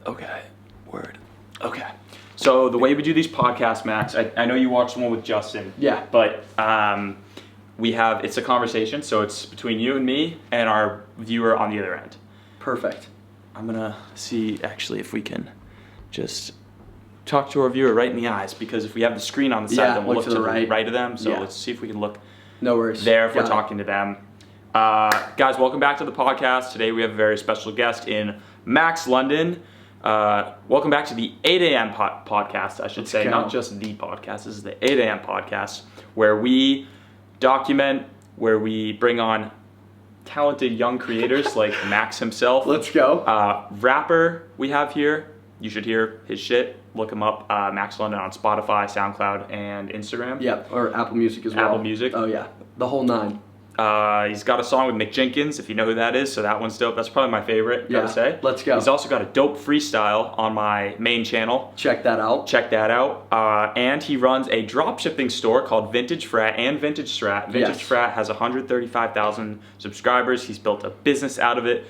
Okay. Word. Okay. So the way we do these podcasts, Max, I know you watched the one with Justin. Yeah. But it's a conversation, so it's between you and me and our viewer on the other end. Perfect. I'm gonna see actually if we can just talk to our viewer right in the eyes, because if we have the screen on the side, then we'll look to the right of them. So let's see if we can look there if we're talking to them. Guys, welcome back to the podcast. Today we have a very special guest in Max London. Welcome back to the 8 a.m. podcast, I should say, not just the podcast. This is the 8 a.m. podcast, where we document, where we bring on talented young creators like Max himself. Let's go. Rapper we have here. You should hear his shit. Look him up, Max London, on Spotify, SoundCloud, and Instagram. Yeah, or Apple Music as well. Apple Music. Oh yeah, the whole nine. He's got a song with Mick Jenkins, if you know who that is, so that one's dope. That's probably my favorite, gotta say. Let's go. He's also got a dope freestyle on my main channel. Check that out. And he runs a dropshipping store called Vintage Frat and Vintage Strat. Vintage Frat has 135,000 subscribers. He's built a business out of it.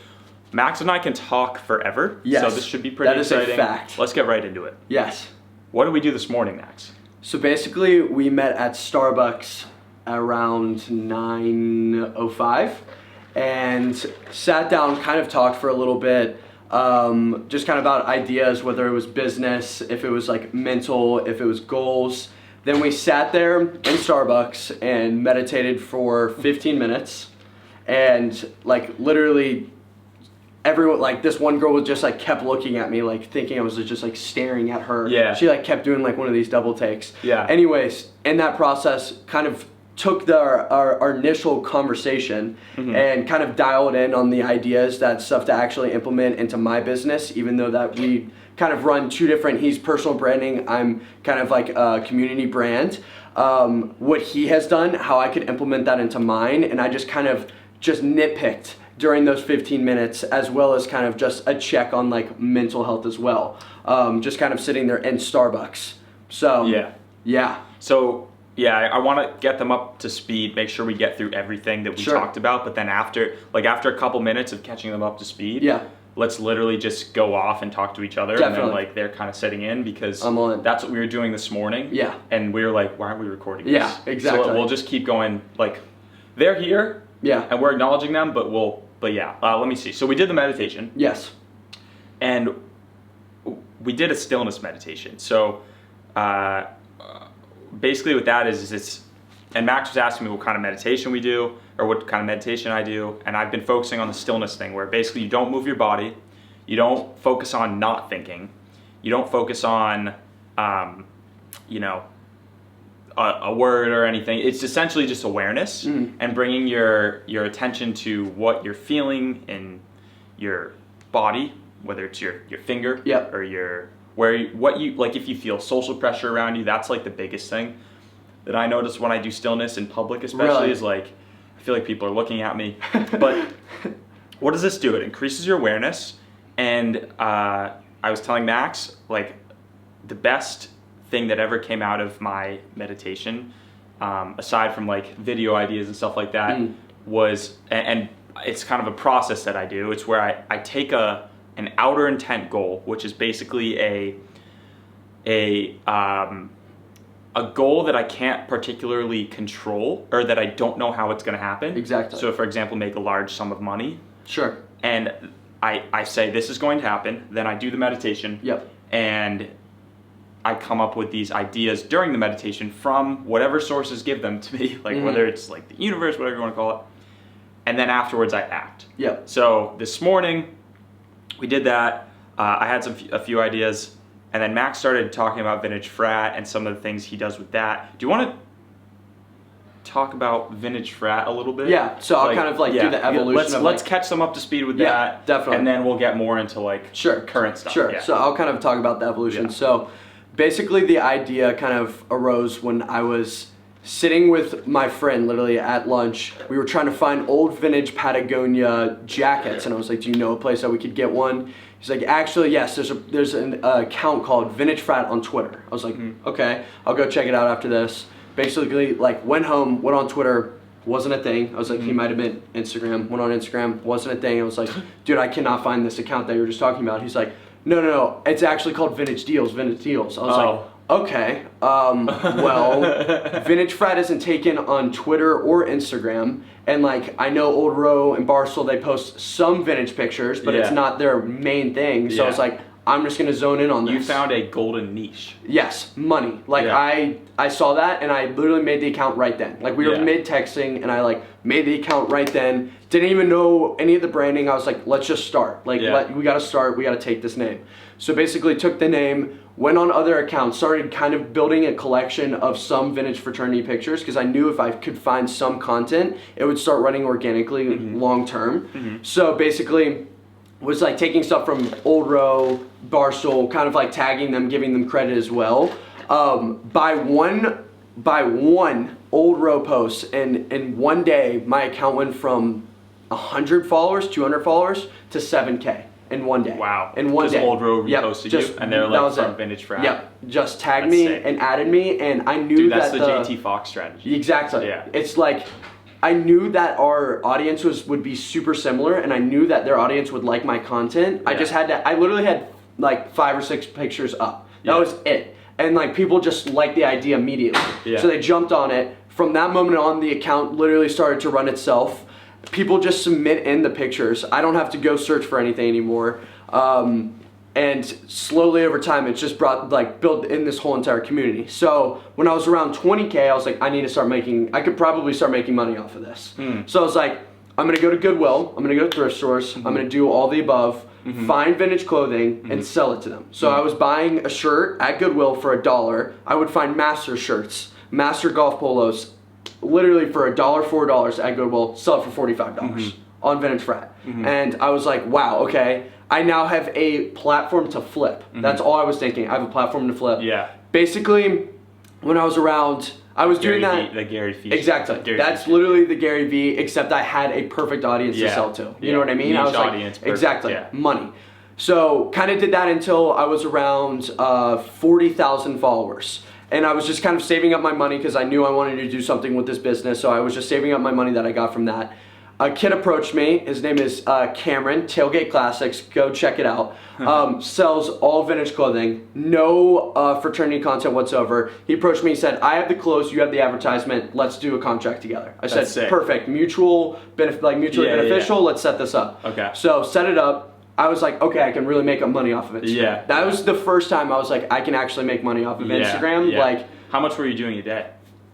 Max and I can talk forever, so this should be pretty exciting. That is a fact. Let's get right into it. Yes. What did we do this morning, Max? So basically, we met at Starbucks around 9:05 and sat down, kind of talked for a little bit, just kind of about ideas, whether it was business, if it was like mental, if it was goals. Then we sat there in Starbucks and meditated for 15 minutes, and like literally everyone, like this one girl was just like kept looking at me, like thinking I was just like staring at her. Yeah. She like kept doing like one of these double takes. Yeah. Anyways, in that process, kind of took our initial conversation and kind of dialed in on the ideas, that stuff to actually implement into my business, even though that we kind of run two different, he's personal branding, I'm kind of like a community brand. What he has done, how I could implement that into mine, and I just kind of nitpicked during those 15 minutes, as well as kind of just a check on like mental health as well. Just kind of sitting there in Starbucks. So yeah. So I want to get them up to speed, make sure we get through everything that we talked about, but then after a couple minutes of catching them up to speed, let's literally just go off and talk to each other. Definitely. And then like they're kind of sitting in, because that's what we were doing this morning. Yeah. And we were like, why aren't we recording this? Yeah, exactly. So we'll just keep going, like they're here and we're acknowledging them, but let me see. So we did the meditation. Yes. And we did a stillness meditation. So basically what that is and Max was asking me what kind of meditation we do, or what kind of meditation I do, and I've been focusing on the stillness thing, where basically you don't move your body, you don't focus on not thinking, you don't focus on a word or anything. It's essentially just awareness and bringing your attention to what you're feeling in your body, whether it's your finger or if you feel social pressure around you. That's like the biggest thing that I notice when I do stillness in public, especially, is like I feel like people are looking at me. But what does this do? It increases your awareness, and I was telling Max, like, the best thing that ever came out of my meditation, aside from like video ideas and stuff like that, was, and it's kind of a process that I do. It's where I take an outer intent goal, which is basically a goal that I can't particularly control, or that I don't know how it's going to happen. Exactly. So for example, make a large sum of money. Sure. And I say this is going to happen. Then I do the meditation. And I come up with these ideas during the meditation from whatever sources give them to me, like whether it's like the universe, whatever you want to call it. And then afterwards I act. So this morning we did that. I had a few ideas, and then Max started talking about Vintage Frat and some of the things he does with that. Do you want to talk about Vintage Frat a little bit? Yeah, so I'll kind of do the evolution. Let's catch them up to speed with that. Definitely. And then we'll get more into like current stuff. So I'll kind of talk about the evolution. So basically the idea kind of arose when I was sitting with my friend literally at lunch. We were trying to find old vintage Patagonia jackets, and I was like, do you know a place that we could get one? He's like, actually, yes, there's an account called Vintage Frat on Twitter. I was like, okay, I'll go check it out after this. Basically, like, went home, went on Twitter, wasn't a thing. I was like, he might have been Instagram, went on Instagram, wasn't a thing. I was like, dude, I cannot find this account that you were just talking about. He's like, No. It's actually called Vintage Deals. Vintage Deals. I was like, okay. Well, Vintage Frat isn't taken on Twitter or Instagram, and like I know Old Row and Barstool, they post some vintage pictures, but it's not their main thing. So I was like, I'm just gonna zone in on this. You found a golden niche. Yes, money. Like I saw that and I literally made the account right then. Like we were mid texting and I like made the account right then. Didn't even know any of the branding. I was like, let's just start. Like we gotta start. We gotta take this name. So basically took the name, went on other accounts, started kind of building a collection of some vintage fraternity pictures because I knew if I could find some content, it would start running organically long term. So basically was like taking stuff from Old Row, Barstool, kind of like tagging them, giving them credit as well. By one Old Row post, and in one day, my account went from 100 followers, 200 followers to 7K in one day. Wow. In one day. Old Row reposted you, and they're like from Vintage Frat. Yep. Just tagged me and added me, and I knew Dude, that's that the JT Fox strategy. Exactly. Yeah. It's like, I knew that our audience would be super similar, and I knew that their audience would like my content. I just had to, I literally had like 5 or 6 pictures up. That was it. And like people just liked the idea immediately. So they jumped on it. From that moment on, the account literally started to run itself. People just submit in the pictures. I don't have to go search for anything anymore. And slowly over time, it's just built in this whole entire community. So when I was around 20K, I was like, I could probably start making money off of this. So I was like, I'm gonna go to Goodwill, I'm gonna go to thrift stores, I'm gonna do all the above, find vintage clothing and sell it to them. So I was buying a shirt at Goodwill for $1. I would find Master shirts, Master golf polos, literally for $1, $4 at Goodwill, sell it for $45 on Vintage Frat. And I was like, wow, okay. I now have a platform to flip. That's all I was thinking. I have a platform to flip. Yeah. Basically, when I was around, I was doing that. The Gary Vee. Exactly. That's literally the Gary Vee, except I had a perfect audience to sell to. You know what I mean? Niche I was audience, like, exactly, money. So kind of did that until I was around 40,000 followers. And I was just kind of saving up my money because I knew I wanted to do something with this business. So I was just saving up my money that I got from that. A kid approached me. His name is Cameron, Tailgate Classics. Go check it out. Sells all vintage clothing. No fraternity content whatsoever. He approached me. He said, I have the clothes. You have the advertisement. Let's do a contract together. I said, sick. Perfect. Mutually beneficial. Let's set this up. Okay. So set it up. I was like, okay, I can really make money off of it. Yeah. That was the first time I was like, I can actually make money off of Instagram. Like, how much were you doing a day?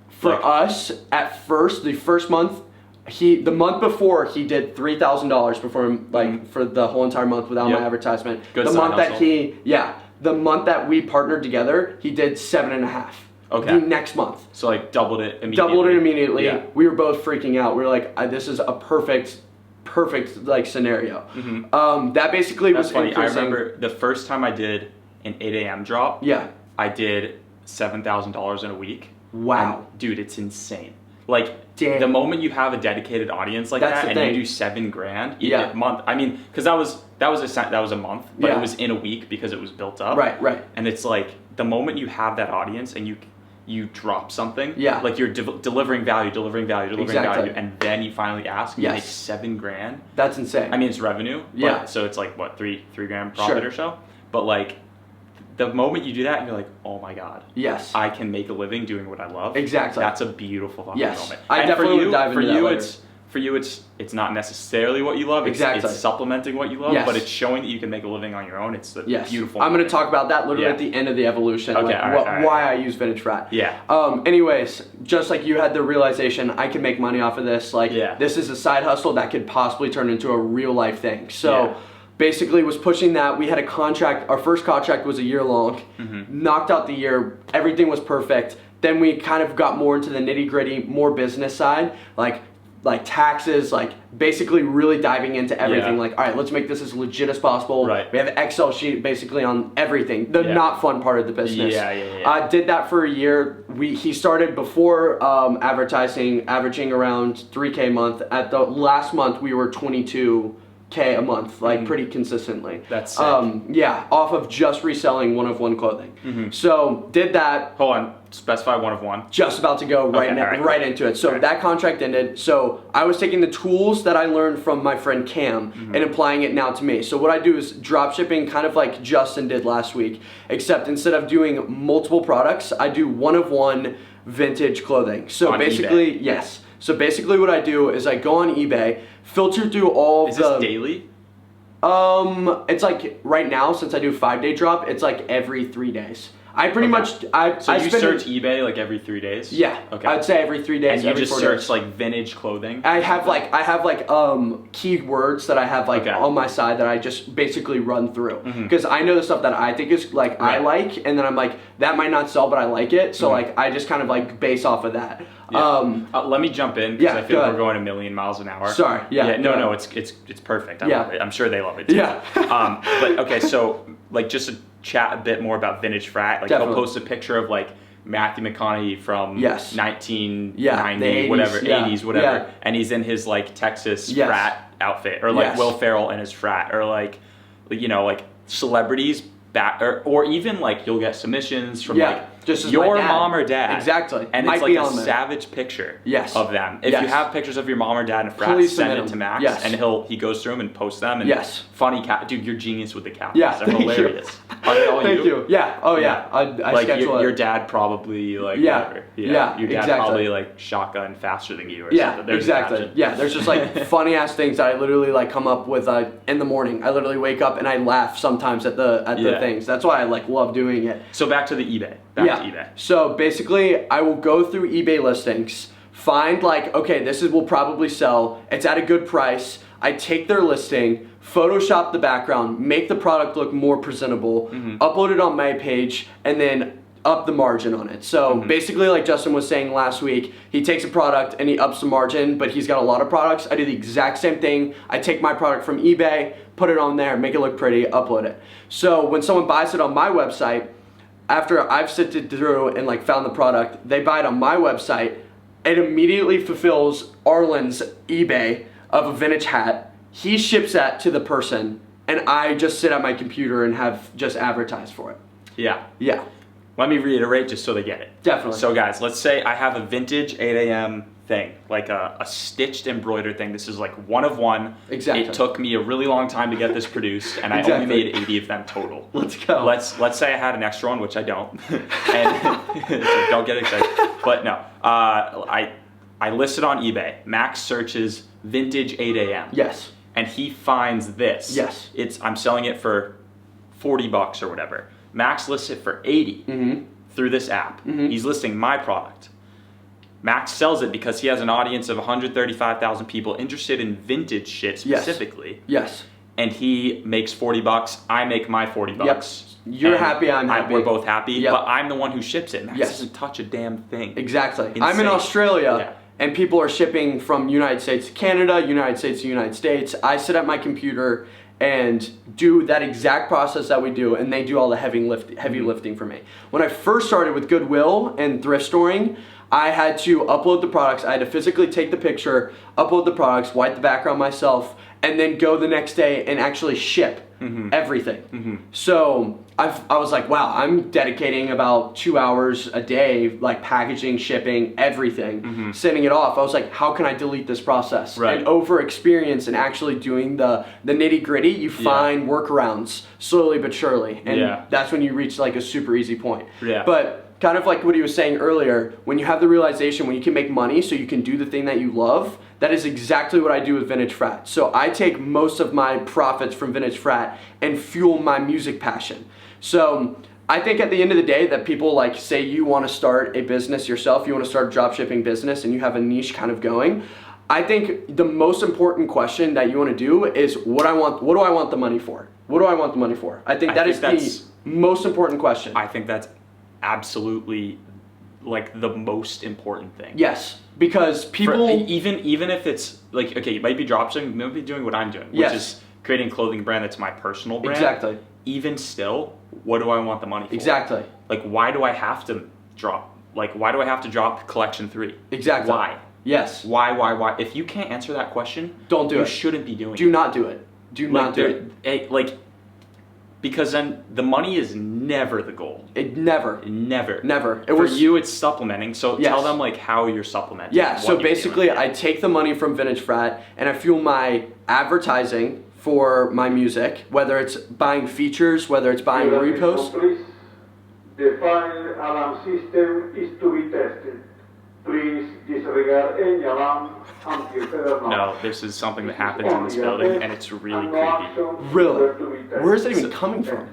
For us, at first, the first month, the month before he did $3,000 before for the whole entire month without my advertisement. Good the side month hustle. The month that we partnered together, he did 7.5. Okay. The next month. So like doubled it immediately. Doubled it immediately. Yeah. We were both freaking out. We were like, this is a perfect like scenario. That basically was funny. I remember the first time I did an 8 a.m. drop. Yeah. I did $7,000 in a week. Wow. And, dude, it's insane. Like, damn. The moment you have a dedicated audience like that, and you do $7,000 a month. I mean, because that was a month, but it was in a week because it was built up. Right. And it's like the moment you have that audience and you drop something, like you're delivering value, and then you finally ask, and you make $7,000. That's insane. I mean, it's revenue. But, so it's like what, $3 grand profit or so. But like, the moment you do that, and you're like, oh my god, I can make a living doing what I love. Exactly. That's a beautiful fucking moment. I definitely would dive into that later. For you, it's not necessarily what you love. It's supplementing what you love, but it's showing that you can make a living on your own. It's the beautiful. I'm going to talk about that literally at the end of the evolution. Okay, why I use Vintage Frat. Yeah. Anyways, just like you had the realization, I can make money off of this. Like, this is a side hustle that could possibly turn into a real life thing. So. Basically was pushing that. We had a contract. Our first contract was a year long. Knocked out the year. Everything was perfect. Then we kind of got more into the nitty gritty, more business side, like taxes, like basically really diving into everything. Like, all right, let's make this as legit as possible. Right. We have an Excel sheet basically on everything. The not fun part of the business. Did that for a year. He started before averaging around $3K a month. At the last month, we were 22 a month, like pretty consistently. That's sick. Yeah, off of just reselling one of one clothing. So did that. Hold on, specify one of one. Just about to go right into it. So that contract ended. So I was taking the tools that I learned from my friend Cam and applying it now to me. So what I do is drop shipping, kind of like Justin did last week, except instead of doing multiple products, I do one of one vintage clothing. So on basically, eBay. yes. So basically what I do is I go on eBay, filter through all Is this daily? It's like right now, since I do 5-day drop, it's like every 3 days. I pretty much So you search eBay like every 3 days? Yeah. Okay. I'd say every 3 days. And you every just 4 search days. like vintage clothing? I have like keywords that I have like on my side that I just basically run through, because I know the stuff that I think is like I like, and then I'm like, that might not sell, but I like it, so like I just kind of like base off of that. Yeah. Let me jump in, because I feel like we're going a million miles an hour. Sorry. Yeah. No, it's perfect. I love it. I'm sure they love it too. Yeah. But okay, so like just to chat a bit more about Vintage Frat, like he'll post a picture of like Matthew McConaughey from 1990, whatever, 80s, whatever, and he's in his like Texas frat outfit, or like Will Ferrell in his frat, or like, you know, like celebrities back, or even like you'll get submissions from like just your mom or dad. Exactly. And it's like a savage picture of them. If you have pictures of your mom or dad in a frat, please send it to Max, and he goes through them and posts them. And funny dude, you're genius with the captions. Yeah, they're hilarious. Are they all Thank you. Yeah. Oh yeah. I like schedule your dad probably like whatever. Your dad probably like shotgun faster than you or something. There's exactly. Yeah, there's just like funny ass things that I literally like come up with in the morning. I literally wake up and I laugh sometimes at the things. That's why I like love doing it. So back to the eBay. Back to eBay. So basically, I will go through eBay listings, find like, okay, this will probably sell. It's at a good price. I take their listing, Photoshop the background, make the product look more presentable, upload it on my page, and then up the margin on it. So basically, like Justin was saying last week, he takes a product and he ups the margin, but he's got a lot of products. I do the exact same thing. I take my product from eBay, put it on there, make it look pretty, upload it. So when someone buys it on my website, after I've sifted through and like found the product, they buy it on my website. It immediately fulfills Arlen's eBay of a vintage hat. He ships that to the person, and I just sit at my computer and have just advertised for it. Yeah. Yeah. Let me reiterate just so they get it. Definitely. So guys, let's say I have a vintage 8 a.m. thing, like a stitched embroidered thing. This is like one of one. Exactly. It took me a really long time to get this produced, and I only made 80 of them total. Let's go. Let's say I had an extra one, which I don't. And so don't get excited. But no, I listed on eBay. Max searches vintage 8 a.m. Yes. And he finds this. Yes. I'm selling it for $40 or whatever. Max lists it for 80 through this app. He's listing my product. Max sells it because he has an audience of 135,000 people interested in vintage shit specifically. Yes. And he makes $40. I make my $40. Yep. You're happy, I'm happy. We're both happy, yep. But I'm the one who ships it. Max doesn't touch a damn thing. Exactly. Insane. I'm in Australia, and people are shipping from United States to Canada, United States to United States. I sit at my computer and do that exact process that we do, and they do all the heavy lifting for me. When I first started with Goodwill and thrift storing, I had to upload the products. I had to physically take the picture, upload the products, wipe the background myself, and then go the next day and actually ship everything. So I was like, wow, I'm dedicating about 2 hours a day, like packaging, shipping, everything, sending it off. I was like, how can I delete this process? Right. And over experience and actually doing the nitty gritty, you find workarounds slowly but surely. And that's when you reach like a super easy point. Yeah. But kind of like what he was saying earlier, when you have the realization when you can make money so you can do the thing that you love, that is exactly what I do with Vintage Frat. So I take most of my profits from Vintage Frat and fuel my music passion. So I think at the end of the day that people like say you want to start a business yourself, you want to start a dropshipping business and you have a niche kind of going. I think the most important question that you want to do is what do I want the money for? What do I want the money for? I think that's the most important question. I think that's absolutely like the most important thing. Yes, because people even if it's like, okay, you might be dropshipping, you might be doing what I'm doing, which is creating a clothing brand that's my personal brand. Exactly. Even still, what do I want the money for? Exactly. Like, why do I have to drop? Like, why do I have to drop collection 3? Exactly. Why? Yes. Why? If you can't answer that question, don't do it. You shouldn't be doing it. Do not do it. Do not do it. Like, because then the money is never the goal. Never. For you, it's supplementing. So tell them like how you're supplementing. Yeah. So basically, I take the money from Vintage Frat and I fuel my advertising for my music, whether it's buying features, whether it's buying reposts. The fire alarm system is to be tested. Please disregard any alarm until further notice. No, this is something that happens in this building, and it's really creepy. Really? Where is it even coming from?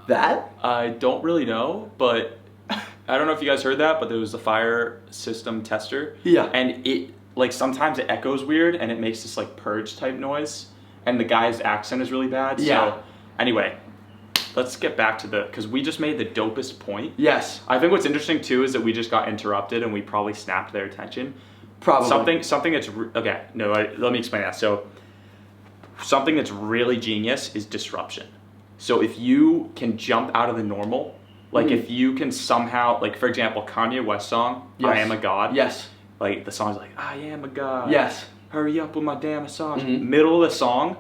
That? I don't really know, but I don't know if you guys heard that, but there was the fire system tester. Yeah. And it, like, sometimes it echoes weird, and it makes this, like, purge type noise, and the guy's accent is really bad. Yeah. So, anyway, let's get back to because we just made the dopest point. Yes. I think what's interesting, too, is that we just got interrupted, and we probably snapped their attention. Probably. Something that's, okay, no, let me explain that. So, something that's really genius is disruption. So if you can jump out of the normal, like if you can somehow, like for example, Kanye West song, I Am a God. Yes. Like the song's like, I am a God. Yes. Hurry up with my damn massage. Middle of the song,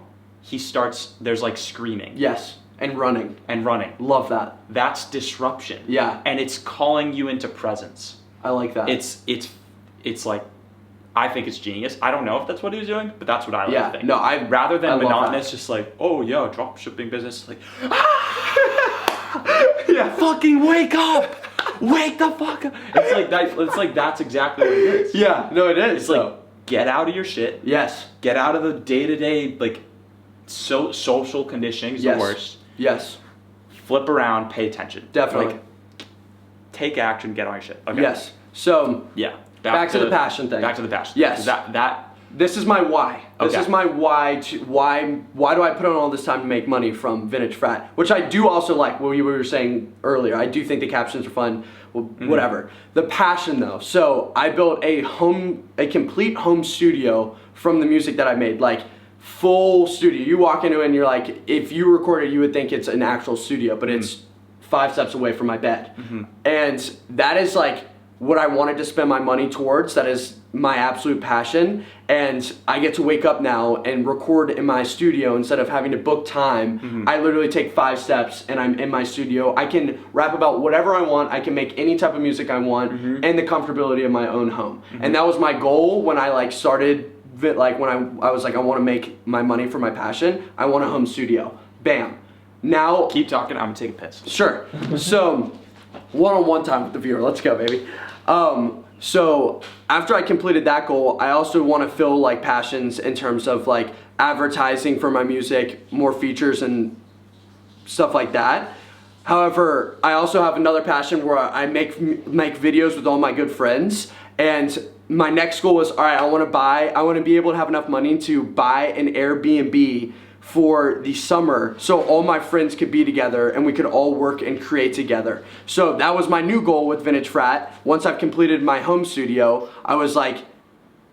there's like screaming. Yes. And running. Love that. That's disruption. Yeah. And it's calling you into presence. I like that. It's like, I think it's genius. I don't know if that's what he was doing, but that's what I like to think. No, rather than monotonous, just like, oh yeah, drop shipping business, like, yeah, fucking wake up, wake the fuck up. It's like that. It's like that's exactly what it is. Yeah, no, it is. It's like get out of your shit. Yes. Get out of the day-to-day like social conditioning is the worst. Yes. Flip around, pay attention. Definitely. Like, take action, get on your shit. Okay. Yes. So yeah. Back to the passion thing. Back to the passion. Yes. This is my why. This is my why. Why do I put on all this time to make money from Vintage Frat? Which I do also like. What you were saying earlier, I do think the captions are fun. Well, whatever. The passion though. So I built a complete home studio from the music that I made. Like full studio. You walk into it and you're like, if you record it, you would think it's an actual studio, but it's 5 steps away from my bed. And that is like what I wanted to spend my money towards. That is my absolute passion, and I get to wake up now and record in my studio instead of having to book time. I literally take 5 steps and I'm in my studio. I can rap about whatever I want. I can make any type of music I want and the comfortability of my own home. And that was my goal when I like started, like when I was like, I want to make my money for my passion. I want a home studio. Bam. Now keep talking. I'm gonna take a piss. Sure. So one-on-one time with the viewer. Let's go, baby. So after I completed that goal, I also want to fill like passions in terms of like advertising for my music, more features and stuff like that. However, I also have another passion where I make videos with all my good friends, and my next goal is, all right, I want to be able to have enough money to buy an Airbnb for the summer so all my friends could be together and we could all work and create together. So that was my new goal with Vintage Frat. Once I've completed my home studio, I was like,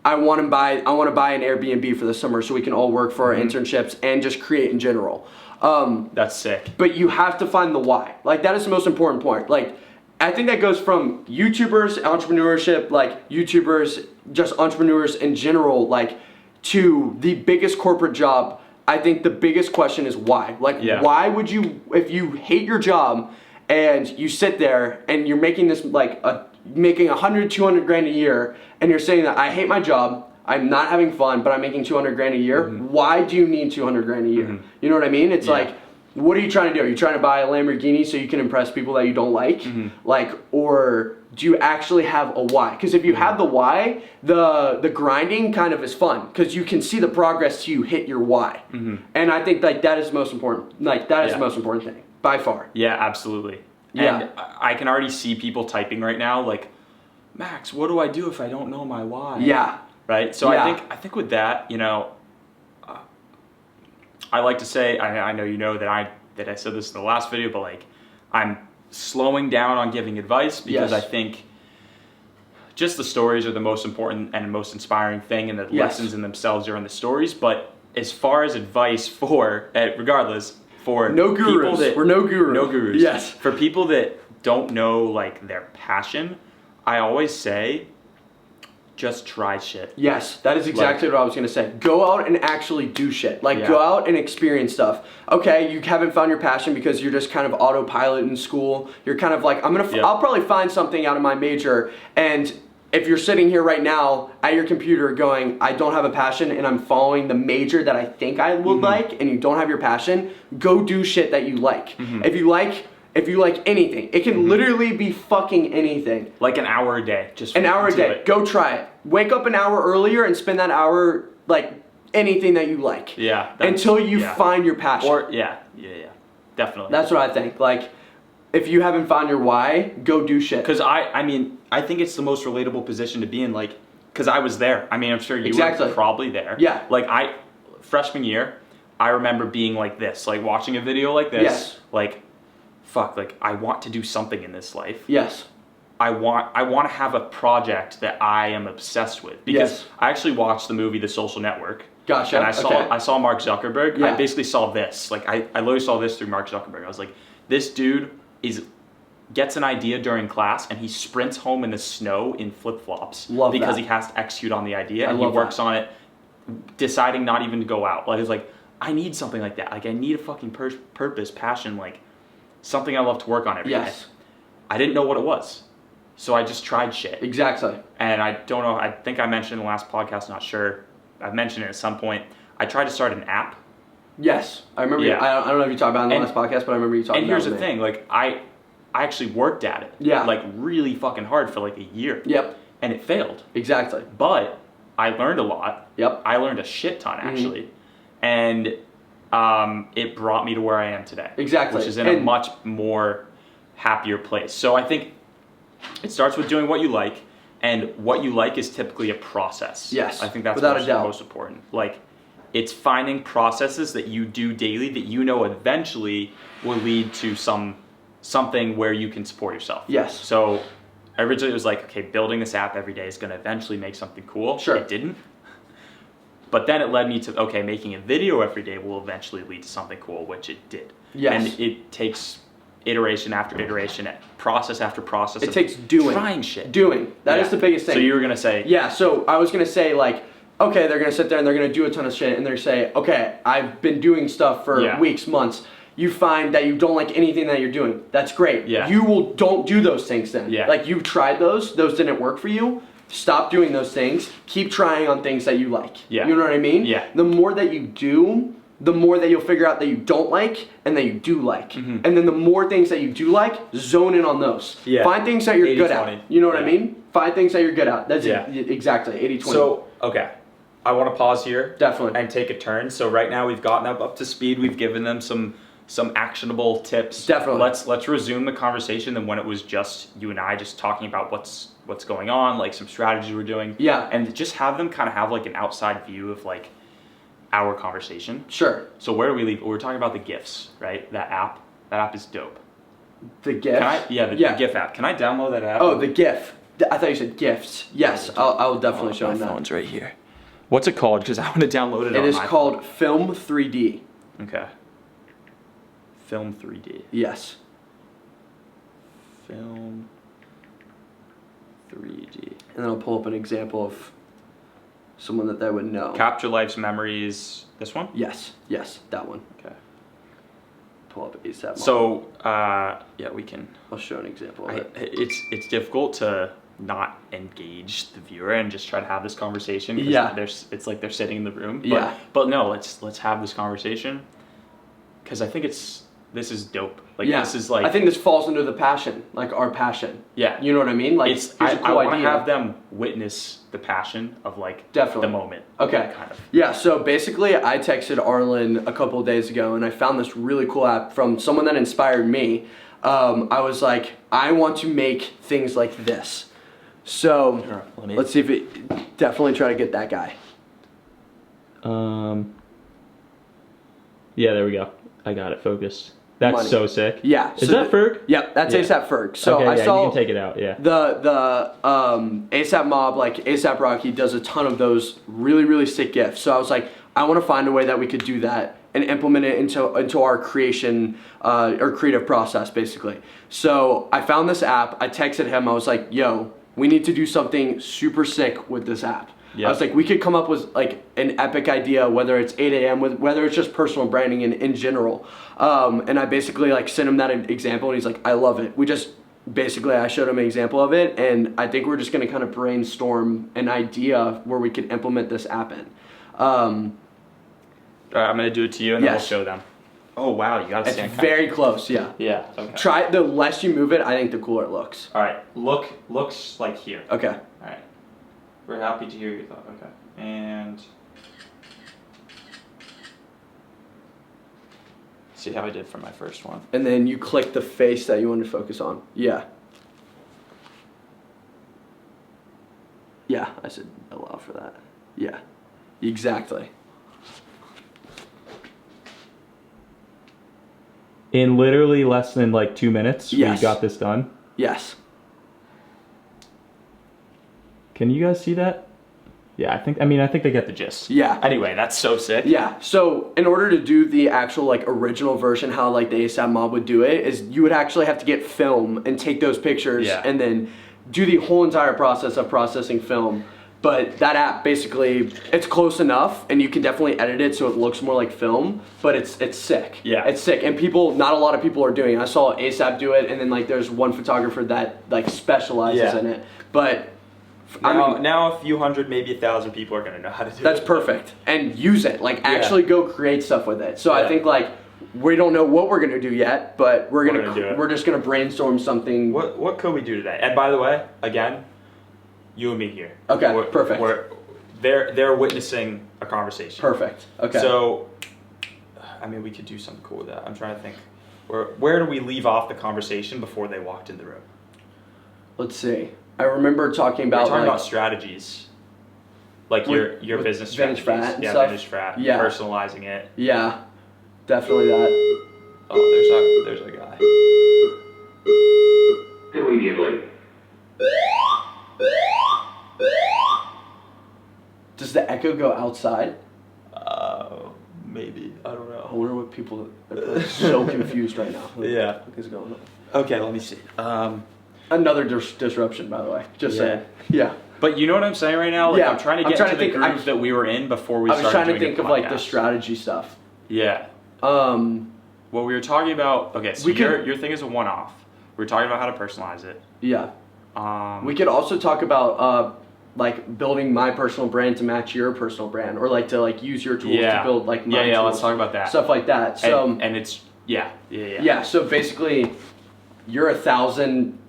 I want to buy an Airbnb for the summer so we can all work for our internships and just create in general. That's sick. But you have to find the why. Like that is the most important point. Like I think that goes from YouTubers, entrepreneurship, like YouTubers, just entrepreneurs in general, like to the biggest corporate job. I think the biggest question is why. Like, why would you, if you hate your job and you sit there and you're making this making 100, 200 grand a year, and you're saying that I hate my job, I'm not having fun, but I'm making 200 grand a year. Why do you need 200 grand a year? You know what I mean? It's like, what are you trying to do? Are you trying to buy a Lamborghini so you can impress people that you don't like? Like, or do you actually have a why? Because if you have the why, the grinding kind of is fun because you can see the progress to you hit your why. And I think like that is the most important. Like that is the most important thing by far. Yeah, absolutely. And I can already see people typing right now like, Max, what do I do if I don't know my why? Yeah. Right. So I think with that, you know, I like to say, I know you know that I said this in the last video, but like I'm slowing down on giving advice because I think just the stories are the most important and most inspiring thing, and the lessons in themselves are in the stories. But as far as advice for, regardless, for no gurus, we're no gurus. No gurus. Yes. For people that don't know like their passion, I always say, just try shit. Yes, that is exactly what I was gonna say. Go out and actually do shit. Go out and experience stuff. Okay, you haven't found your passion because you're just kind of autopilot in school. You're kind of like, I'll probably find something out of my major. And if you're sitting here right now at your computer going, I don't have a passion and I'm following the major that I think I would like, and you don't have your passion, go do shit that you like. If you like anything, it can literally be fucking anything. Like an hour a day, just an hour a day. Go try it. Wake up an hour earlier and spend that hour like anything that you like. Yeah. Until you find your passion. Or definitely. That's what I think. Like, if you haven't found your why, go do shit. Because I think it's the most relatable position to be in. Like, because I was there. I mean, I'm sure you were probably there. Yeah. Like freshman year, I remember being like this, like watching a video like this. Yes. Like, fuck, like I want to do something in this life. Yes. I want to have a project that I am obsessed with, because I actually watched the movie The Social Network. Gotcha. And I saw Mark Zuckerberg. Yeah. I basically saw this. Like I literally saw this through Mark Zuckerberg. I was like, this dude gets an idea during class and he sprints home in the snow in flip-flops because he has to execute on the idea, and he works on it, deciding not even to go out. Like, it's like, I need something like that. Like, I need a fucking purpose, passion, like something I love to work on every day. I didn't know what it was, so I just tried shit. Exactly. And I don't know, I think I mentioned in the last podcast, not sure, I've mentioned it at some point, I tried to start an app. Yes, I remember. I don't know if you talked about it in the last podcast, but I remember you talking about it. And here's the thing, like I actually worked at it. Yeah. Like really fucking hard for like a year. Yep. And it failed. Exactly. But I learned a lot. Yep. I learned a shit ton actually. And it brought me to where I am today. Exactly. Which is in a much more happier place. So I think it starts with doing what you like, and what you like is typically a process. Yes. I think that's most important. Like, it's finding processes that you do daily that you know eventually will lead to something where you can support yourself. Yes. So originally it was like, okay, building this app every day is going to eventually make something cool. Sure. It didn't. But then it led me to, okay, making a video every day will eventually lead to something cool, which it did. Yes. And it takes iteration after iteration, process after process. It takes doing. Trying shit. Doing. That is the biggest thing. So you were going to say. Yeah, so I was going to say, like, okay, they're going to sit there and they're going to do a ton of shit, and they're say, okay, I've been doing stuff for weeks, months. You find that you don't like anything that you're doing. That's great. Yeah. Don't do those things then. Yeah. Like, you've tried those didn't work for you. Stop doing those things. Keep trying on things that you like. Yeah. You know what I mean? Yeah. The more that you do, the more that you'll figure out that you don't like and that you do like. And then the more things that you do like, zone in on those. Yeah. Find things that you're good at. You know what I mean? Find things that you're good at. That's it. Exactly. 80-20. So, okay. I want to pause here. Definitely. And take a turn. So right now we've gotten up to speed. We've given them some actionable tips. Definitely. Let's resume the conversation than when it was just you and I just talking about what's going on, like some strategies we're doing. Yeah. And just have them kind of have like an outside view of like our conversation. Sure. So where do we leave? We're talking about the GIFs, right? That app is dope. The GIF? The GIF app. Can I download that app? Oh, the GIF. I thought you said gifts. Yes, I'll definitely show them that. My phone's right here. What's it called? Because I want to download it. It is called Film 3D. Okay. Film 3D. Yes. Film 3D. And then I'll pull up an example of someone that they would know. Capture Life's Memories. This one? Yes, that one. Okay. Pull up ASAP. So, we can. I'll show an example of it. It's difficult to not engage the viewer and just try to have this conversation. Yeah. It's like they're sitting in the room. But no, let's have this conversation, because I think this is dope. Like, this is like, I think this falls into the passion, like our passion. Yeah. You know what I mean? Like, I want to have them witness the passion of like the moment. Okay. Kind of. Yeah, so basically I texted Arlen a couple of days ago and I found this really cool app from someone that inspired me. I was like, I want to make things like this. So let's see if it, definitely try to get that guy. Yeah, there we go. I got it focused. That's so sick. Yeah. Is that Ferg? Yep, that's ASAP Ferg. So okay, I saw you can take it out, yeah. The ASAP Mob, like ASAP Rocky, does a ton of those really, really sick GIFs. So I was like, I want to find a way that we could do that and implement it into our creation or creative process, basically. So I found this app. I texted him. I was like, yo, we need to do something super sick with this app. Yep. I was like, we could come up with like an epic idea, whether it's 8 a.m., whether it's just personal branding in general. And I basically like sent him that example, and he's like, I love it. I showed him an example of it, and I think we're just going to kind of brainstorm an idea where we could implement this app in. All right, I'm going to do it to you, and then we'll Yes. show them. Oh, wow, you got to stand It's very close, yeah. Yeah, okay. Try the less you move it, I think the cooler it looks. All right, looks like here. Okay. All right. We're happy to hear your thought. Okay. And see how I did for my first one. And then you click the face that you want to focus on. Yeah. Yeah, I said allow for that. Yeah. Exactly. In literally less than like 2 minutes, Yes. we got this done. Yes. Can you guys see that? Yeah, I think they get the gist. Yeah. Anyway, that's so sick. Yeah. So in order to do the actual like original version, how like the ASAP Mob would do it is you would actually have to get film and take those pictures and then do the whole entire process of processing film. But that app basically, it's close enough, and you can definitely edit it so it looks more like film. But it's sick. Yeah. It's sick, and not a lot of people are doing it. I saw ASAP do it, and then like there's one photographer that like specializes in it. But Now a few hundred, maybe 1,000 people are gonna know how to do it. that's perfect, and use it. Like actually go create stuff with it. So I think like we don't know what we're gonna do yet, but we're gonna do it. we're just gonna brainstorm something. What could we do today? And by the way, again, you and me here. Okay, perfect. They're witnessing a conversation. Perfect. Okay. So, I mean, we could do something cool with that. I'm trying to think. Where do we leave off the conversation before they walked in the room? Let's see. I remember talking about about strategies, like your business Vintage strategies. Frat and yeah, stuff? Vintage Frat. Yeah. Personalizing it. Yeah, definitely that. Oh, there's a guy. Immediately. Does the echo go outside? Maybe, I don't I know. wonder what people are so confused right now. Yeah. What is going on? Okay, let me see. Another disruption, by the way. Just saying. Yeah. But you know what I'm saying right now? Like, Yeah, I'm trying to get into the groove that we were in before we I was started trying to doing think of like the strategy stuff. Yeah. Um, Well, we were talking about, okay, so your thing is a one-off. We were talking about how to personalize it. Yeah. We could also talk about like building my personal brand to match your personal brand, or like to like use your tools to build like my tools. Let's talk about that. Stuff like that. So and it's yeah. So basically, you're 1,000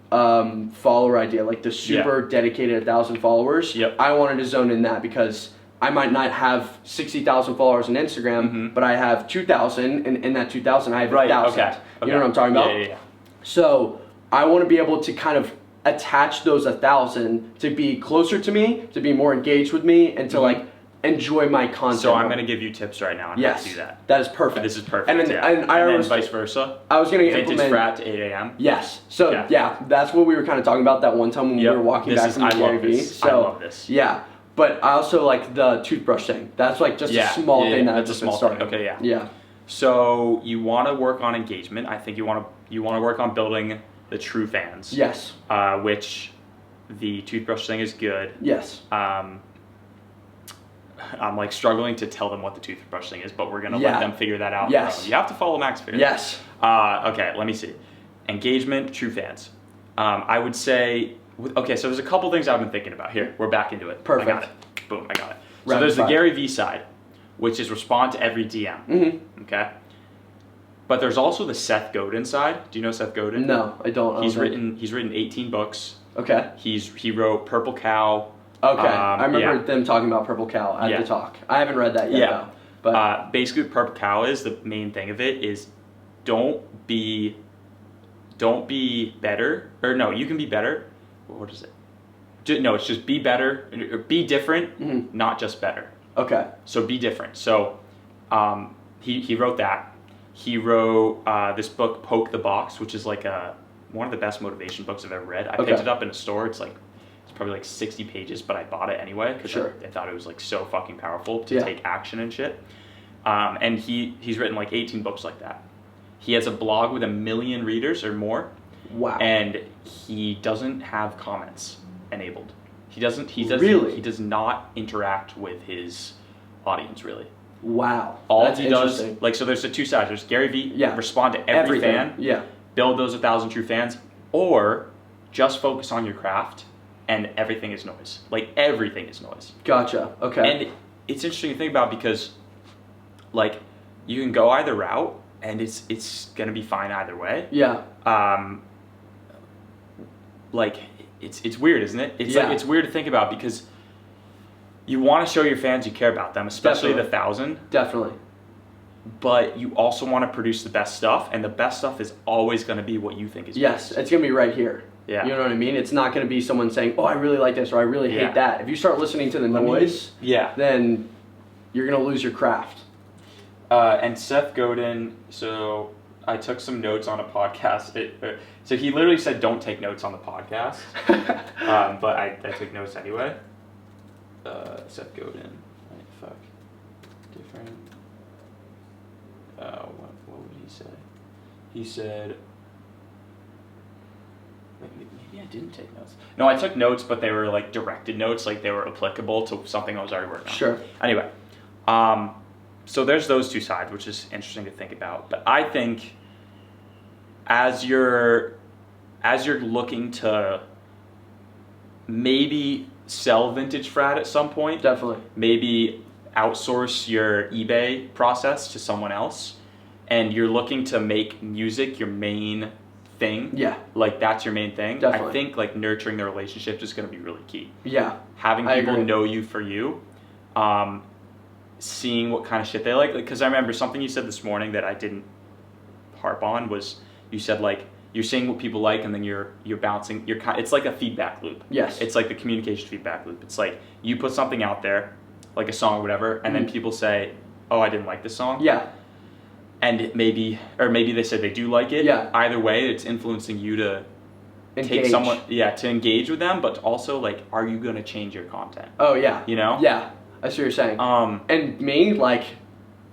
follower idea, like the super dedicated 1,000 followers. Yep. I wanted to zone in that because I might not have 60,000 followers on Instagram, but I have 2,000, and in that 2,000 I have 1,000. Okay. You know what I'm talking about? Yeah. So I want to be able to kind of attach those 1,000 to be closer to me, to be more engaged with me, and to like enjoy my content. So I'm gonna give you tips right now on how to do that. That is perfect. This is perfect. And then, and then vice versa. I was gonna Vintage implement Frat to 8 a.m. Yes. So yeah, that's what we were kind of talking about that one time when we were walking back from the Gary Vee. So I love this. Yeah. But I also like the toothbrush thing. That's like just a small thing that I've just been starting. Okay, yeah. Yeah. So you want to work on engagement. I think you want to work on building the true fans. Yes. Which the toothbrush thing is good. Yes. I'm like struggling to tell them what the toothbrush thing is, but we're gonna let them figure that out. Yes. You have to follow Max. Yes. Okay. Let me see. Engagement, true fans. I would say. Okay, so there's a couple things I've been thinking about. Here, we're back into it. Perfect. I got it. Boom, I got it. So there's the Gary Vee side, which is respond to every DM. Mm-hmm. Okay. But there's also the Seth Godin side. Do you know Seth Godin? No, I don't. He's written 18 books. Okay. He wrote Purple Cow. Okay. I remember them talking about Purple Cow at the talk. I haven't read that yet though. But basically what Purple Cow is, the main thing of it is don't be better. Or no, you can be better. What is it? No, it's just be better, or be different, not just better. Okay. So be different. So he wrote that. He wrote this book, Poke the Box, which is like one of the best motivation books I've ever read. I picked it up in a store. It's probably like 60 pages, but I bought it anyway because I thought it was like so fucking powerful to take action and shit. And he's written like 18 books like that. He has a blog with 1 million readers or more. Wow. And he doesn't have comments. enabled. He does not interact with his audience really. Wow. All he does, like, so there's the two sides. There's Gary Vee, respond to every fan, build those 1,000 true fans, or just focus on your craft and everything is noise. Like, everything is noise. Gotcha. Okay. And it's interesting to think about because, like, you can go either route and it's gonna be fine either way. Yeah. Like, it's weird, isn't it? It's like, it's weird to think about because you want to show your fans you care about them, especially the 1,000. Definitely. But you also want to produce the best stuff, and the best stuff is always going to be what you think is best. It's going to be right here. Yeah. You know what I mean? It's not going to be someone saying, oh, I really like this, or I really hate that. If you start listening to the noise, then you're going to lose your craft. And Seth Godin, so I took some notes on a podcast. So he literally said, don't take notes on the podcast. But I took notes anyway. Seth Godin. Fuck. Different. What would he say? He said, maybe I didn't take notes. No, I took notes, but they were like directed notes, like they were applicable to something I was already working on. Sure. Anyway, so there's those two sides, which is interesting to think about. But I think as you're looking to maybe sell vintage frat at some point, definitely, maybe outsource your eBay process to someone else, and you're looking to make music your main thing, like that's your main thing, definitely. I think like nurturing the relationship is going to be really key. Having people know you for you, seeing what kind of shit they like, because I remember something you said this morning that I didn't harp on was, you said like you're seeing what people like and then you're bouncing, it's like a feedback loop. Yes. It's like the communication feedback loop. It's like you put something out there, like a song or whatever, and then people say, oh, I didn't like this song. And maybe they said they do like it. Either way, it's influencing you to take someone, to engage with them, but also like, are you going to change your content? Oh yeah. You know? Yeah, I see what you're saying. And me, like,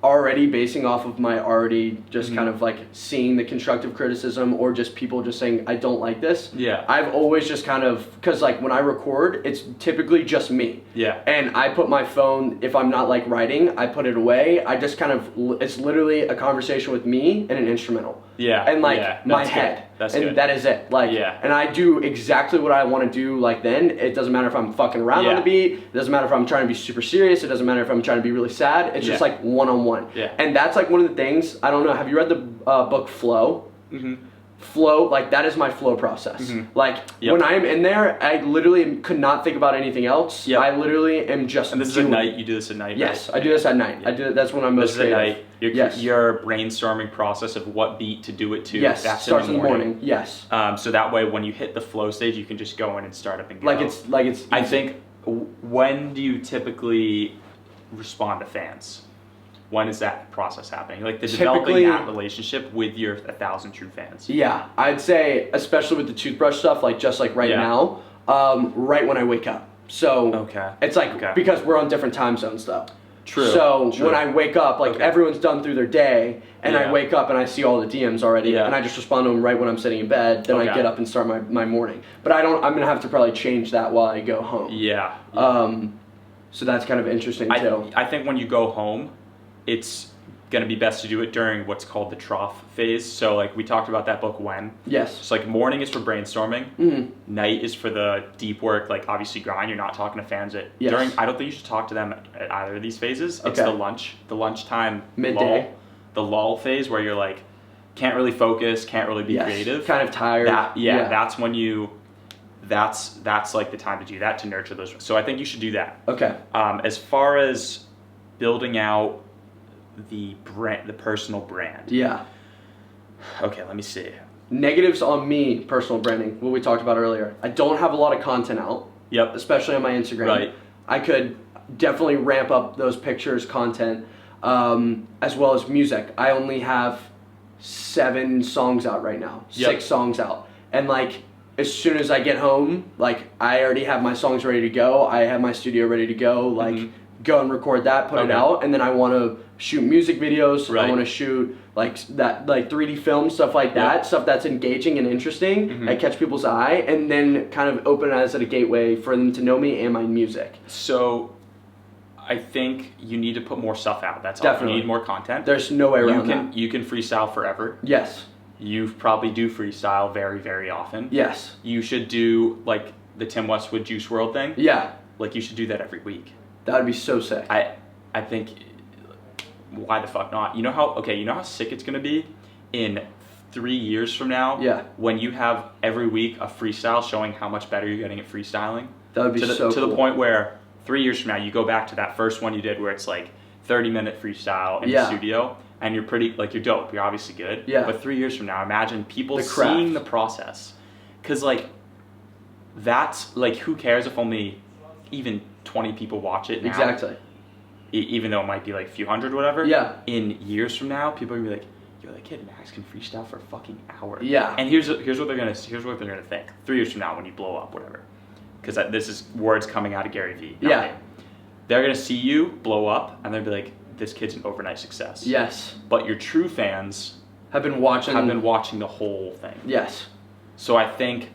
already basing off of my already just kind of like seeing the constructive criticism or just people just saying I don't like this. I've always just kind of, because like when I record, it's typically just me. And I put my phone, if I'm not like writing, I put it away. I just kind of, it's literally a conversation with me and an instrumental. And like my head. That's and good. That is it. Like, and I do exactly what I want to do like then. It doesn't matter if I'm fucking around on the beat. It doesn't matter if I'm trying to be super serious. It doesn't matter if I'm trying to be really sad. It's just like one-on-one. And that's like one of the things, I don't know, have you read the book Flow? Flow, like that is my flow process. Like when I'm in there, I literally could not think about anything else. I literally am just. And this is at night. You do this at night. Yes, right? I do this at night. That's when I'm most creative. This is at night. Your brainstorming process of what beat to do it to. Yes, that starts in the morning. Yes. So that way, when you hit the flow stage, you can just go in and start up and go. Like it's. Easy. I think. When do you typically respond to fans? When is that process happening? Like developing that relationship with your 1,000 true fans. Yeah, I'd say, especially with the toothbrush stuff, like just like right now, right when I wake up. So it's like because we're on different time zones though. So when I wake up, like everyone's done through their day, and I wake up and I see all the DMs already, and I just respond to them right when I'm sitting in bed. Then I get up and start my morning. But I'm gonna have to probably change that while I go home. So that's kind of interesting too. I think when you go home, it's going to be best to do it during what's called the trough phase. So like we talked about that book When. Yes. So like morning is for brainstorming. Night is for the deep work, like obviously grind. You're not talking to fans during. I don't think you should talk to them at either of these phases. It's the lunchtime midday, the lull phase where you're like can't really focus, can't really be creative, kind of tired. That's when you. That's like the time to do that, to nurture those. So I think you should do that. As far as building out the personal brand. Okay, let me see. Negatives on me, personal branding, what we talked about earlier. I don't have a lot of content out. Especially on my Instagram. I could definitely ramp up those pictures, content, as well as music. I only have 7 songs out right now. 6 songs out. And like, as soon as I get home, like I already have my songs ready to go. I have my studio ready to go. Like, go and record that, put it out, and then I want to shoot music videos. Right. I want to shoot like 3D film, stuff like that, stuff that's engaging and interesting, that catch people's eye, and then kind of open it as a gateway for them to know me and my music. So I think you need to put more stuff out. That's all. Definitely. You need more content. There's no way around that. You can freestyle forever. Yes. You probably do freestyle very, very often. Yes. You should do like the Tim Westwood Juice WRLD thing. Yeah. Like you should do that every week. That would be so sick. I think, why the fuck not? You know how sick it's gonna be in 3 years from now? Yeah. When you have every week a freestyle showing how much better you're getting at freestyling. That would be so cool. To the point where 3 years from now you go back to that first one you did where it's like 30-minute freestyle in the studio and you're pretty, like you're dope, you're obviously good. Yeah. But 3 years from now, imagine people The craft. seeing the process. Cause like, that's like, who cares if only even 20 people watch it now? Exactly. Even though it might be like a few hundred, whatever. Yeah. In years from now, people are gonna be like, "Yo, that kid Max can freestyle for a fucking hour." Yeah. And here's what they're gonna think 3 years from now when you blow up, whatever. Because this is words coming out of Gary Vee. Yeah. They're gonna see you blow up, and they'll be like, "This kid's an overnight success." Yes. But your true fans Have been watching the whole thing. Yes. So I think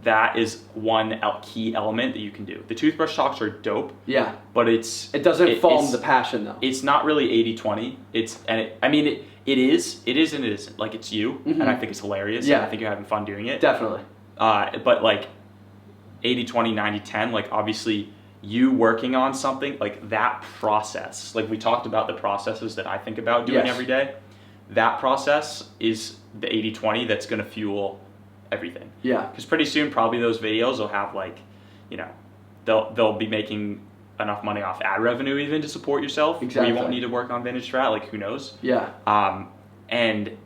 that is one key element that you can do. The toothbrush talks are dope. Yeah. But it doesn't fall in the passion though. It's not really 80-20. It is and it isn't. Like it's you, and I think it's hilarious. Yeah. And I think you're having fun doing it. Definitely. But like 80-20, 90-10, like obviously you working on something, like that process, like we talked about the processes that I think about doing every day. That process is the 80-20 that's going to fuel everything. Yeah. Because pretty soon, probably those videos will have like, you know, they'll be making enough money off ad revenue even to support yourself. Exactly. You won't need to work on Vintage Strat. Like who knows? Yeah. And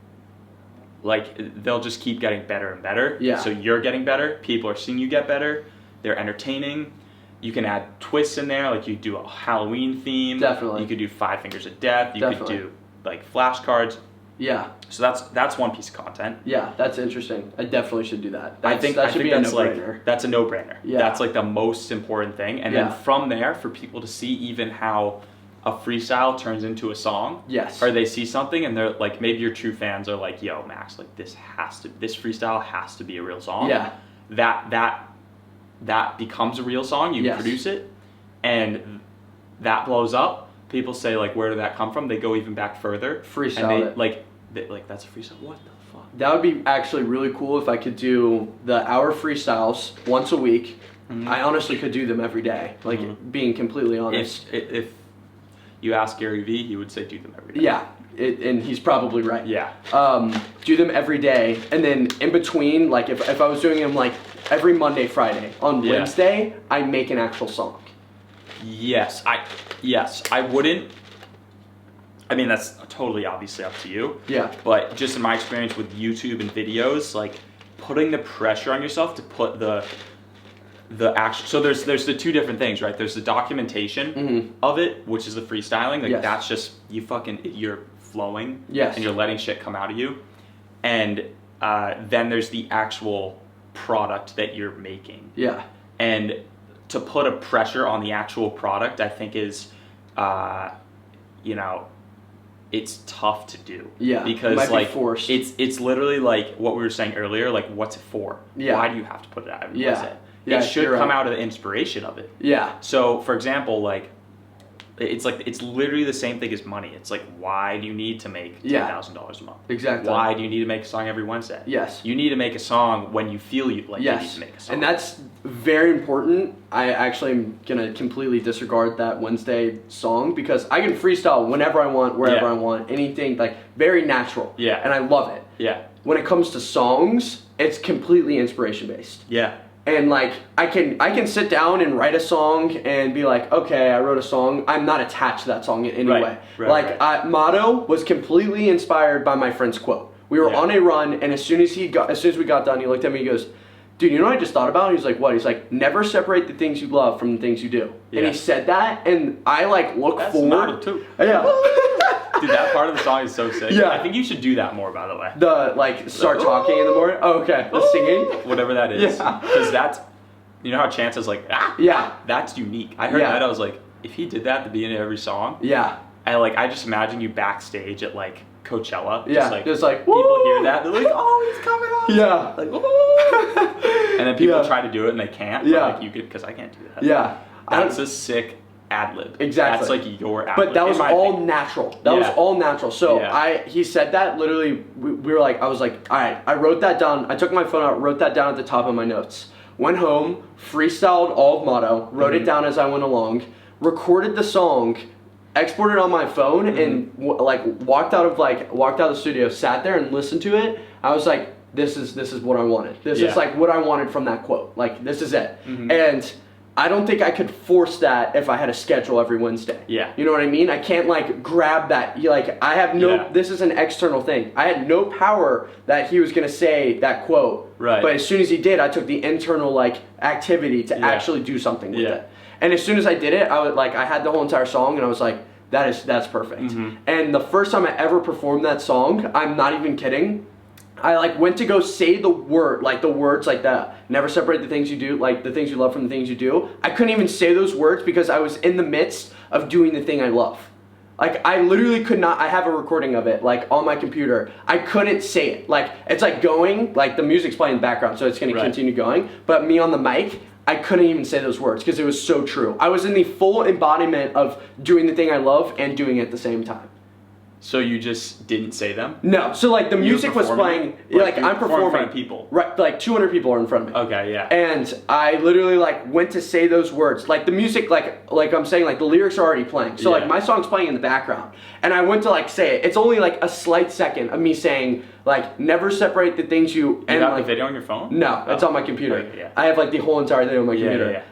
like they'll just keep getting better and better. Yeah. So you're getting better. People are seeing you get better. They're entertaining. You can add twists in there. Like you do a Halloween theme. Definitely. You could do 5 Fingers of Death. You Definitely. could do like flashcards. Yeah. So that's one piece of content. Yeah, that's interesting. I definitely should do that. I think that should be a no-brainer. Like, that's a no-brainer. Yeah. That's like the most important thing. And then from there, for people to see even how a freestyle turns into a song. Yes. Or they see something and they're like, maybe your true fans are like, yo, Max, like this freestyle has to be a real song. Yeah. That becomes a real song. You produce it and that blows up. People say like, where did that come from? They go even back further. Freestyle it. Like that's a freestyle. What the fuck? That would be actually really cool if I could do the hour freestyles once a week. Mm-hmm. I honestly could do them every day. Like being completely honest. If you ask Gary Vee, he would say do them every day. Yeah, and he's probably right. Yeah. Do them every day, and then in between, like if I was doing them like every Monday, Friday, on Wednesday, I make an actual song. Yes, I wouldn't. I mean, that's totally obviously up to you. Yeah. But just in my experience with YouTube and videos, like putting the pressure on yourself to put the actual. So there's the two different things, right? There's the documentation of it, which is the freestyling. Like that's just you're flowing. Yes. And you're letting shit come out of you. And then there's the actual product that you're making. Yeah. And to put a pressure on the actual product, I think is, it's tough to do. Yeah. Because like forced. it's literally like what we were saying earlier. Like, what's it for? Yeah. Why do you have to put it out? Yeah. It should come out of the inspiration of it. Yeah. So, for example, like, it's literally the same thing as money. It's like, why do you need to make $10,000 a month? Exactly. Why do you need to make a song every Wednesday? Yes. You need to make a song when you feel you need to make a song. And that's very important. I actually am gonna completely disregard that Wednesday song because I can freestyle whenever I want, wherever I want, anything, like very natural. Yeah. And I love it. Yeah. When it comes to songs, it's completely inspiration based. Yeah. And like I can sit down and write a song and be like, okay, I wrote a song. I'm not attached to that song in any way. Right. Motto was completely inspired by my friend's quote. We were on a run, and as soon as we got done, he looked at me. He goes, "Dude, you know what I just thought about?" And he's like, "What?" He's like, "Never separate the things you love from the things you do." Yeah. And he said that, and I like look forward. Motto too. Yeah. Dude, that part of the song is so sick. Yeah. I think you should do that more, by the way. The like start talking in the morning. Oh, okay. The singing. Whatever that is. Yeah. Because that's, you know how Chance is like, yeah. That's unique. I heard that. I was like, if he did that at the beginning of every song. Yeah. I just imagine you backstage at like Coachella. Yeah, just like people woo! hear that, they're like, oh, he's coming on. Yeah. Like, woo! And then people try to do it and they can't. Yeah. But like you could, because I can't do that. Yeah. That's a sick ad lib. Exactly. That's like your ad But lib. that was all natural. That was all natural. So he said that literally, we were like, I was like, all right, I wrote that down. I took my phone out, wrote that down at the top of my notes. Went home, freestyled all of Motto, wrote it down as I went along, recorded the song, exported it on my phone, and walked out of the studio, sat there and listened to it. I was like, this is what I wanted. This is like what I wanted from that quote. Like, this is it. And I don't think I could force that if I had a schedule every Wednesday. Yeah. You know what I mean? I can't like grab that. I have no, this is an external thing. I had no power that he was going to say that quote. Right. But as soon as he did, I took the internal like activity to actually do something with it. And as soon as I did it, I had the whole entire song and I was like, that's perfect. And the first time I ever performed that song, I'm not even kidding, I like went to go say the words like that. Never separate the things you do, like the things you love from the things you do. I couldn't even say those words because I was in the midst of doing the thing I love. Like I literally could not. I have a recording of it, like on my computer. I couldn't say it. Like it's like going, like the music's playing in the background, so it's gonna continue going. But me on the mic, I couldn't even say those words because it was so true. I was in the full embodiment of doing the thing I love and doing it at the same time. So you just didn't say them? No. So like the music was playing, like I'm performing. In front of people. Right, like 200 people are in front of me. Okay, yeah. And I literally like went to say those words. Like the music, like I'm saying, like the lyrics are already playing. So like my song's playing in the background. And I went to like say it. It's only like a slight second of me saying like never separate the things you. You have the video on your phone? No, it's on my computer. Okay, yeah. I have like the whole entire thing on my computer.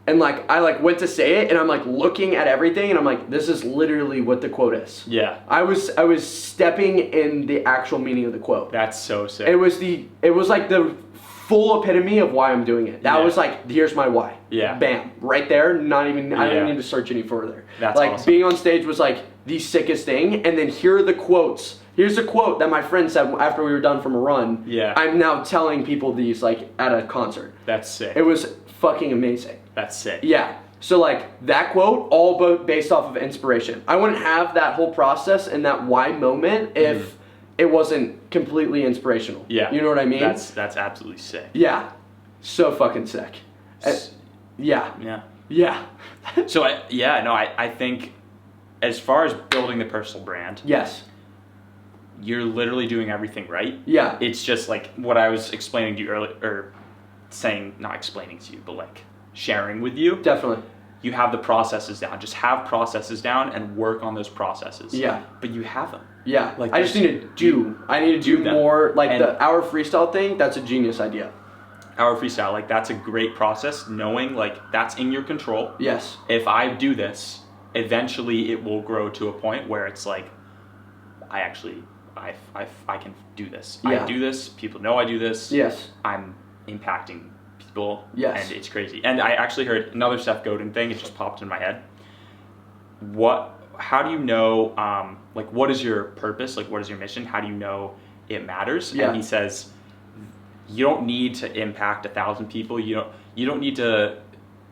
And like I like went to say it and I'm like looking at everything and I'm like, this is literally what the quote is. Yeah. I was stepping in the actual meaning of the quote. That's so sick. It was like the full epitome of why I'm doing it. That was like, here's my why. Yeah. Bam. Right there. Not even I don't need to search any further. That's like awesome. Being on stage was like the sickest thing. And then here are the quotes. Here's a quote that my friend said after we were done from a run. Yeah. I'm now telling people these like at a concert. That's sick. It was fucking amazing. That's sick. Yeah. So like that quote, all based off of inspiration. I wouldn't have that whole process and that why moment if it wasn't completely inspirational. Yeah. You know what I mean? That's absolutely sick. Yeah. So fucking sick. Yeah. Yeah. Yeah. So I think as far as building the personal brand, yes. You're literally doing everything right. Yeah. It's just like what I was explaining to you earlier, or saying, not explaining to you, but like sharing with you. Definitely. You have the processes down. Just have processes down and work on those processes. Yeah. But you have them. Yeah. Like I just need to do. I need to do them. more. Like the Our Freestyle thing, that's a genius idea. Our Freestyle, like that's a great process, knowing like that's in your control. Yes. If I do this, eventually it will grow to a point where it's like, I can do this. Yeah. I do this. People know I do this. Yes. I'm impacting people. Yes. And it's crazy. And I actually heard another Seth Godin thing. It just popped in my head. How do you know, like, what is your purpose? Like, what is your mission? How do you know it matters? Yeah. And he says, you don't need to impact 1,000 people. You don't need to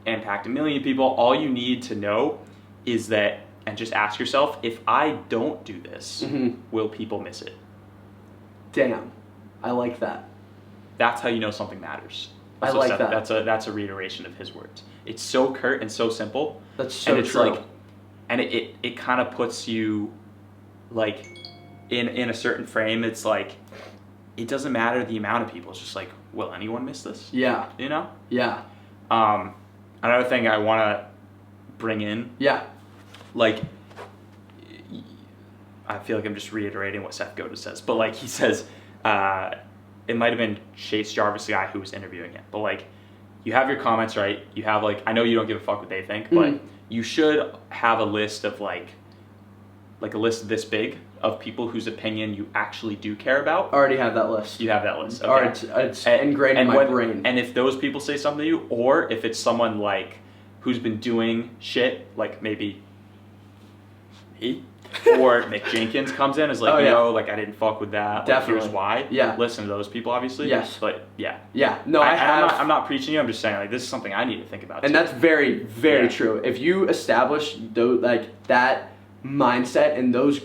impact 1 million people. All you need to know is that, and just ask yourself, if I don't do this, will people miss it? Damn. I like that. That's how you know something matters. I like that. That's a reiteration of his words. It's so curt and so simple. That's so and it's true. Like, and it kind of puts you like in a certain frame. It's like, it doesn't matter the amount of people. It's just like, will anyone miss this? Yeah. You know? Yeah. Another thing I want to bring in. Yeah. Like, I feel like I'm just reiterating what Seth Godin says, but like he says, it might have been Chase Jarvis, the guy who was interviewing it, but like, you have your comments, right? You have like, I know you don't give a fuck what they think, but you should have a list of like a list this big of people whose opinion you actually do care about. I already have that list. You have that list. Okay. It's ingrained in my brain. And if those people say something to you, or if it's someone like who's been doing shit, like maybe me, or Nick Jenkins comes in, is like, yo, like I didn't fuck with that. Definitely. Like, here's why. Yeah. Listen to those people, obviously. Yes. But yeah. Yeah. No, I'm not preaching to you. I'm just saying, like, this is something I need to think about. And too. that's very, very true. If you establish like that mindset and those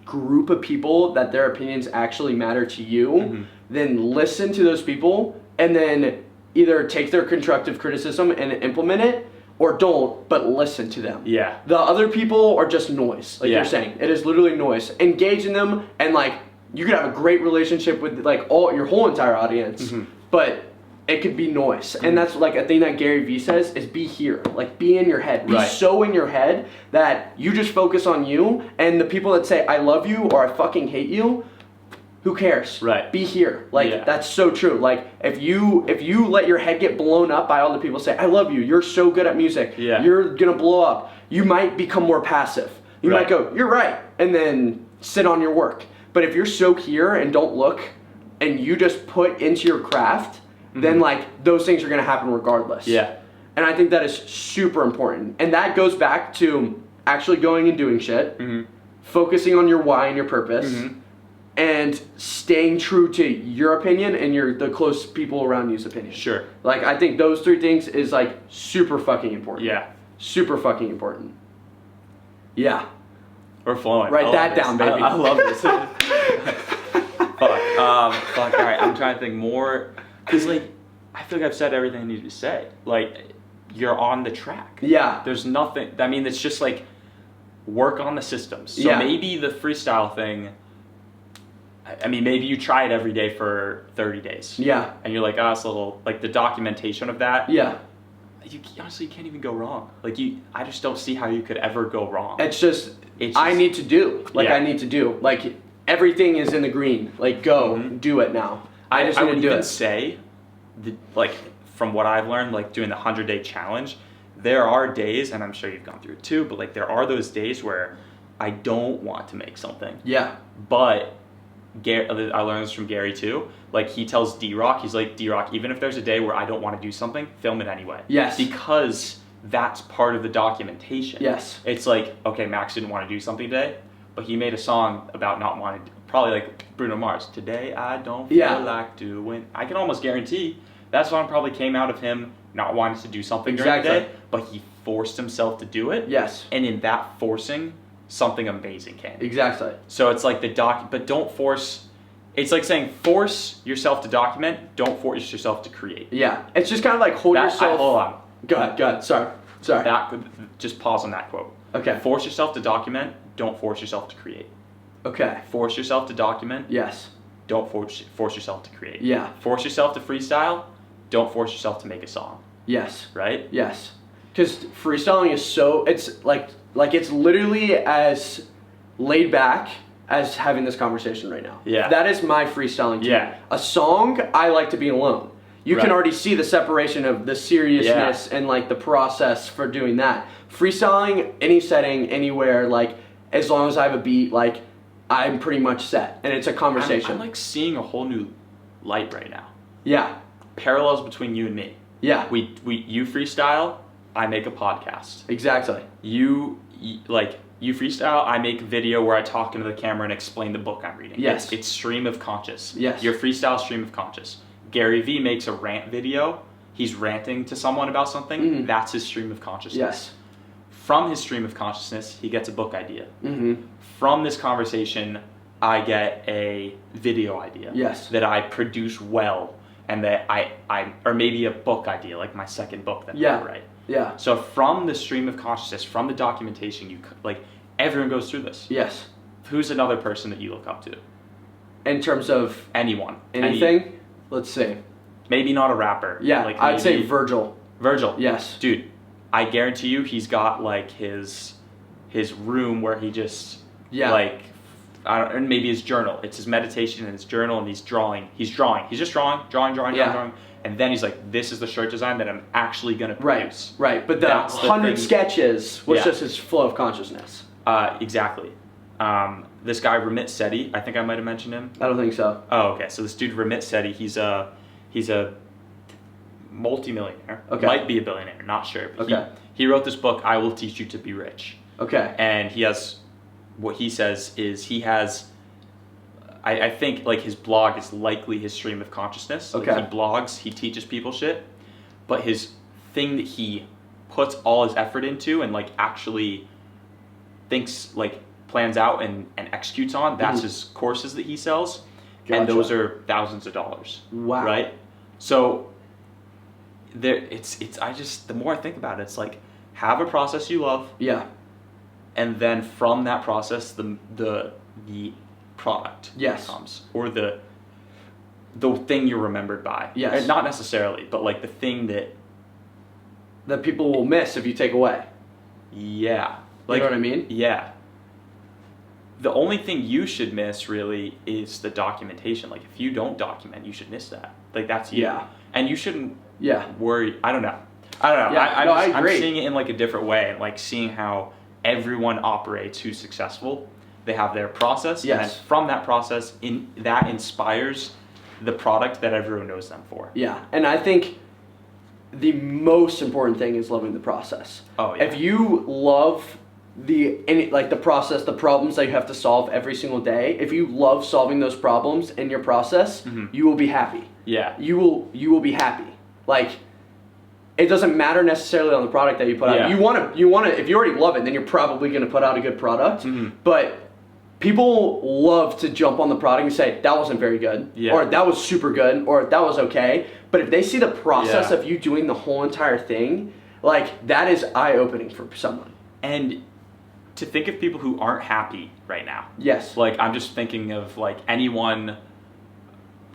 group of people that their opinions actually matter to you, then listen to those people and then either take their constructive criticism and implement it, or don't, but listen to them. Yeah. The other people are just noise, like you're saying. It is literally noise. Engage in them, and like you could have a great relationship with like your whole entire audience, but it could be noise. And that's like a thing that Gary Vee says is be here. Like be in your head. Be so in your head that you just focus on you, and the people that say I love you or I fucking hate you, who cares? Right. Be here. Like that's so true. Like if you let your head get blown up by all the people say, I love you, you're so good at music, you're gonna blow up, you might become more passive. You might go, you're right, and then sit on your work. But if you're so here and don't look and you just put into your craft, then like those things are gonna happen regardless. Yeah. And I think that is super important. And that goes back to actually going and doing shit, focusing on your why and your purpose, and staying true to your opinion and the close people around you's opinion. Sure. Like, I think those three things is, like, super fucking important. Yeah. Super fucking important. Yeah. We're flowing. Write that down, baby. I love this. Fuck. All right, I'm trying to think more. Because, like, I feel like I've said everything I need to say. Like, you're on the track. Yeah. There's nothing. I mean, it's just, like, work on the systems. So maybe the freestyle thing... I mean, maybe you try it every day for 30 days. Yeah. And you're like, oh, it's a little, like the documentation of that. Yeah. Honestly, you can't even go wrong. Like I just don't see how you could ever go wrong. It's just I need to do. Like I need to do. Like everything is in the green. Like go, do it now. I just need to do it. I would even say, like from what I've learned, like doing the 100-day challenge, there are days, and I'm sure you've gone through it too, but like there are those days where I don't want to make something. Yeah. But I learned this from Gary too. Like he tells D-Rock, he's like, D-Rock, even if there's a day where I don't want to do something, film it anyway. Yes. Because that's part of the documentation. Yes. It's like, okay, Max didn't want to do something today, but he made a song about not wanting to, probably like Bruno Mars. Today I don't feel like doing. I can almost guarantee that song probably came out of him not wanting to do something during the day, but he forced himself to do it. Yes. And in that forcing, something amazing came. Exactly. So it's like but don't force. It's like saying force yourself to document. Don't force yourself to create. Yeah. It's just kind of like hold yourself. Hold on. Go ahead. Sorry. Just pause on that quote. Okay. Force yourself to document. Don't force yourself to create. Okay. Force yourself to document. Yes. Don't force yourself to create. Yeah. Force yourself to freestyle. Don't force yourself to make a song. Yes. Right? Yes. Because freestyling is so, it's like it's literally as laid back as having this conversation right now. Yeah. That is my freestyling too. Yeah. A song, I like to be alone. You can already see the separation of the seriousness and like the process for doing that. Freestyling, any setting, anywhere, like as long as I have a beat, like I'm pretty much set. And it's a conversation. I'm like seeing a whole new light right now. Yeah. Parallels between you and me. Yeah. You freestyle, I make a podcast. Exactly. You freestyle, I make a video where I talk into the camera and explain the book I'm reading. Yes. It's stream of conscious. Yes. Your freestyle stream of conscious. Gary Vee makes a rant video. He's ranting to someone about something. Mm-hmm. That's his stream of consciousness. Yes. From his stream of consciousness, he gets a book idea. Mm-hmm. From this conversation, I get a video idea. Yes. That I produce well, and that or maybe a book idea, like my second book that I write. Yeah. So from the stream of consciousness, from the documentation, everyone goes through this. Yes. Who's another person that you look up to? In terms of anyone. Anything? Let's see. Maybe not a rapper. Yeah. I'd say Virgil. Virgil. Yes. Dude, I guarantee you he's got like his room where he just and maybe his journal. It's his meditation and his journal, and he's drawing. He's just drawing. And then he's like, this is the shirt design that I'm actually going to produce. Right. But the 100 sketches was just his flow of consciousness. Exactly. This guy, Ramit Sethi, I think I might have mentioned him. I don't think so. Oh, okay. So this dude, Ramit Sethi, he's a multi-millionaire. Okay. Might be a billionaire, not sure. But he wrote this book, I Will Teach You to Be Rich. Okay. And he has, what he says is he has, I think like his blog is likely his stream of consciousness. Okay. Like he blogs, he teaches people shit, but his thing that he puts all his effort into and like actually thinks like plans out and executes on. That's his courses that he sells. And those are thousands of dollars. Wow. Right? So the more I think about it, it's like, have a process you love. Yeah. And then from that process, the product comes, or the thing you're remembered by. Yes. And not necessarily, but like the thing that people will miss if you take away. Yeah. Like, you know what I mean? Yeah. The only thing you should miss really is the documentation. Like, if you don't document, you should miss that. Like, that's you. Yeah. And you shouldn't Yeah. worry. I don't know. Yeah. I agree. I'm seeing it in like a different way, and like seeing how everyone operates who's successful. They have their process, and then from that process, that inspires the product that everyone knows them for. Yeah, and I think the most important thing is loving the process. Oh yeah. If you love the process, the problems that you have to solve every single day, if you love solving those problems in your process, you will be happy. Yeah. You will be happy. Like, it doesn't matter necessarily on the product that you put out. You want to if you already love it, then you're probably going to put out a good product. But people love to jump on the product and say, that wasn't very good, or that was super good, or that was okay. But if they see the process of you doing the whole entire thing, like, that is eye-opening for someone. And to think of people who aren't happy right now. Yes. Like, I'm just thinking of like anyone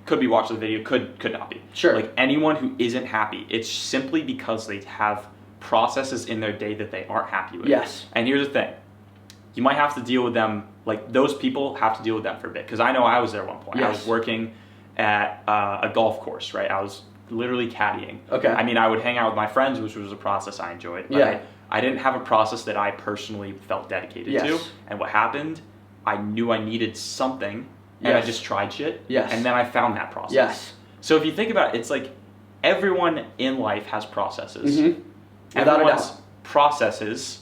could be watching the video, could not be. Sure. Like, anyone who isn't happy, it's simply because they have processes in their day that they aren't happy with. Yes. And here's the thing. You might have to deal with them, like, those people have to deal with them for a bit. Because I know I was there at one point. Yes. I was working at a golf course, right? I was literally caddying. Okay. I mean, I would hang out with my friends, which was a process I enjoyed. But I didn't have a process that I personally felt dedicated to. And what happened, I knew I needed something, and I just tried shit. Yes. And then I found that process. Yes. So if you think about it, it's like everyone in life has processes. Without a Everyone's doubt. processes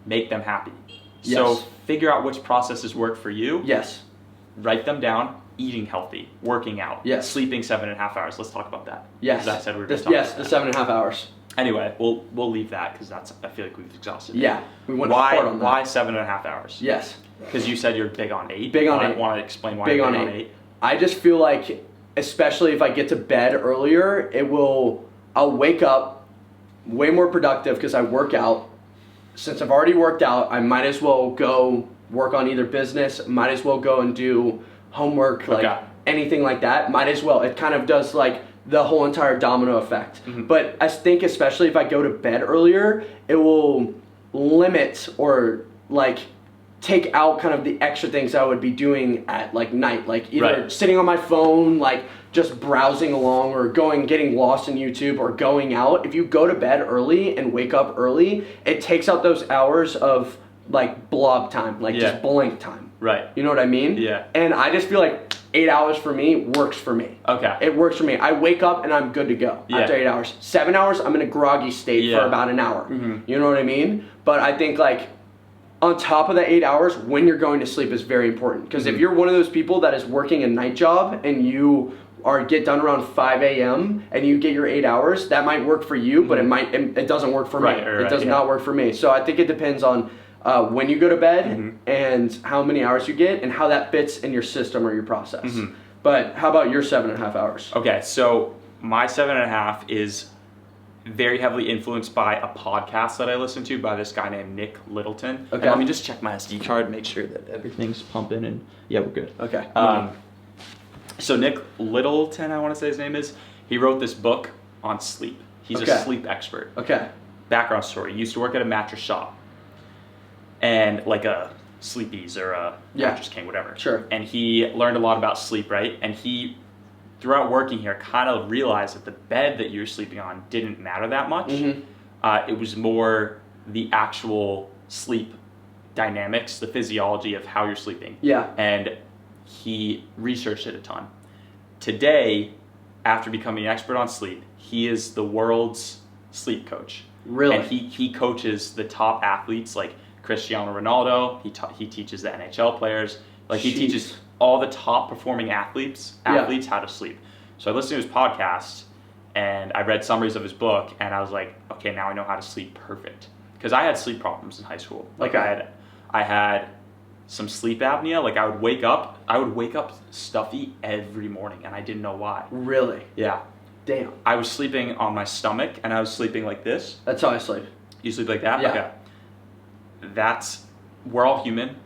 make them happy. Yes. So figure out which processes work for you. Yes. Write them down. Eating healthy, working out, sleeping 7.5 hours. Let's talk about that. Yes. Because I said we were going to talk about that. the 7.5 hours. Anyway, we'll leave that because I feel like we've exhausted it. Yeah, we went hard on that. Why 7.5 hours? Yes. Because you said you're big on 8. Big on 8. Want to explain why you're big on 8? I just feel like, especially if I get to bed earlier, I'll wake up way more productive because I work out. Since I've already worked out, I might as well go work on either business, might as well go and do homework, like anything like that. Might as well. It kind of does like the whole entire domino effect. But I think especially if I go to bed earlier, it will limit or like take out kind of the extra things I would be doing at like night, like either sitting on my phone, like just browsing along, or getting lost in YouTube, or going out. If you go to bed early and wake up early, it takes out those hours of like blob time, like just blank time. Right. You know what I mean? Yeah. And I just feel like 8 hours for me works for me. Okay. It works for me. I wake up and I'm good to go after 8 hours. 7 hours, I'm in a groggy state for about an hour. You know what I mean? But I think like on top of the 8 hours, when you're going to sleep is very important. Because if you're one of those people that is working a night job and you get done around 5 a.m. and you get your 8 hours, that might work for you, but it doesn't work for me. It does not work for me. So I think it depends on when you go to bed and how many hours you get and how that fits in your system or your process. But how about your 7.5 hours? Okay, so my 7.5 is very heavily influenced by a podcast that I listen to by this guy named Nick Littleton. Okay. And let me just check my SD card, make sure that everything's pumping, and yeah, we're good. Okay. So Nick Littleton, I want to say his name is, he wrote this book on sleep. He's a sleep expert. Okay. Background story. He used to work at a mattress shop. And like a Sleepy's or a Mattress King, whatever. Sure. And he learned a lot about sleep, right? And he, throughout working here, kind of realized that the bed that you're sleeping on didn't matter that much. It was more the actual sleep dynamics, the physiology of how you're sleeping. Yeah. And he researched it a ton. Today, after becoming an expert on sleep, he is the world's sleep coach. Really? And he coaches the top athletes like Cristiano Ronaldo. He teaches the NHL players. Like he teaches all the top performing athletes how to sleep. So I listened to his podcast and I read summaries of his book and I was like, okay, now I know how to sleep perfect. Because I had sleep problems in high school. Like I I had some sleep apnea. Like I would wake up stuffy every morning, and I didn't know why. Really? Yeah. Damn. I was sleeping on my stomach, and I was sleeping like this. That's how I sleep. You sleep like that? Yeah. Okay. We're all human.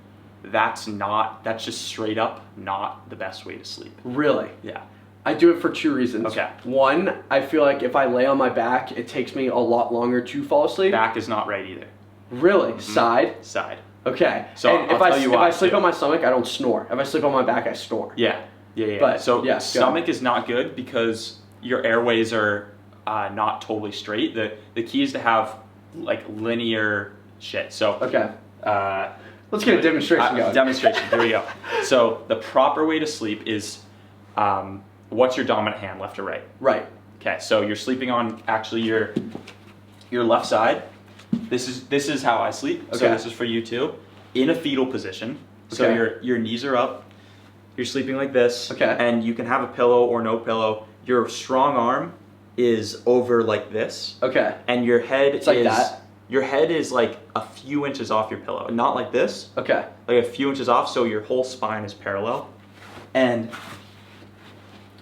That's just straight up not the best way to sleep. Really? Yeah. I do it for 2 reasons. Okay. One, I feel like if I lay on my back, it takes me a lot longer to fall asleep. Back is not right either. Really? Mm-hmm. Side? Side. Okay. So and I'll tell you why, if I sleep too. on my stomach, I don't snore. If I sleep on my back, I snore. Yeah. But, so yeah, stomach is not good because your airways are not totally straight. The key is to have like linear shit. So Okay. Let's get a demonstration going. Demonstration. Here we go. So the proper way to sleep is, what's your dominant hand, left or right? Right. Okay. So you're sleeping on actually your left side. This is how I sleep. Okay. So this is for you too. In a fetal position. So Okay. your knees are up. You're sleeping like this. Okay. And you can have a pillow or no pillow. Your strong arm is over like this. Okay. And your head It's like that? Your head is like a few inches off your pillow. Not like this. Okay. Like a few inches off, so your whole spine is parallel. And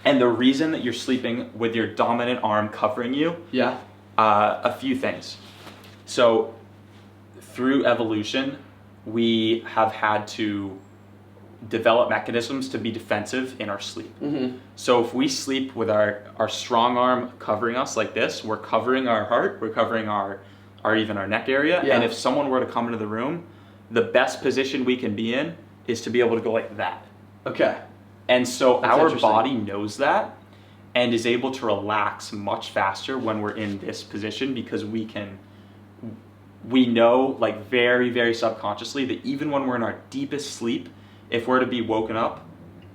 the reason that you're sleeping with your dominant arm covering you, Yeah. a few things. So through evolution, we have had to develop mechanisms to be defensive in our sleep. Mm-hmm. So if we sleep with our strong arm covering us like this, we're covering our heart, we're covering our even our neck area. Yeah. And if someone were to come into the room, the best position we can be in is to be able to go like that. Okay. And so That's our interesting. body knows that and is able to relax much faster when we're in this position because we know like very, very subconsciously that even when we're in our deepest sleep, if we're to be woken up,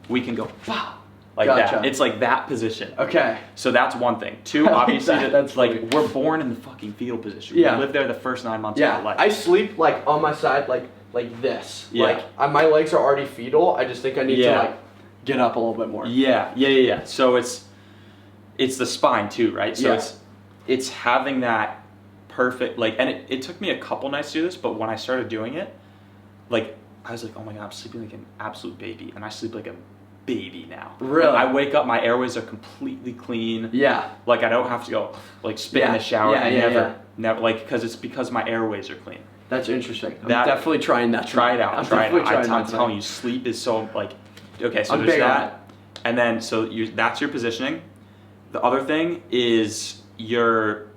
we can go bah, like Gotcha. that. It's like that position. Okay. So that's one thing. Two, obviously, That's like funny. we're born in the fucking fetal position. Yeah. We live there the first 9 months of Yeah. our life. I sleep like on my side, like this. Yeah. Like my legs are already fetal. I just think I need to Yeah. like get up a little bit more. Yeah. So it's the spine too, right? So Yeah. it's having that perfect, like, and it took me a couple nights to do this, but when I started doing it, like, I was like, oh my God, I'm sleeping like an absolute baby. And I sleep like a baby now. Really? Like, I wake up, my airways are completely clean. Yeah. Like, I don't have to go, like, spit in Yeah. the shower. Yeah, and yeah, never, like, because my airways are clean. That's interesting. I'm That- definitely trying that. Try it out. I'm Try it definitely out. trying I'm that telling tonight. you, sleep is so, like, okay, so I'm there's big on that. And then, so that's your positioning. The other thing is your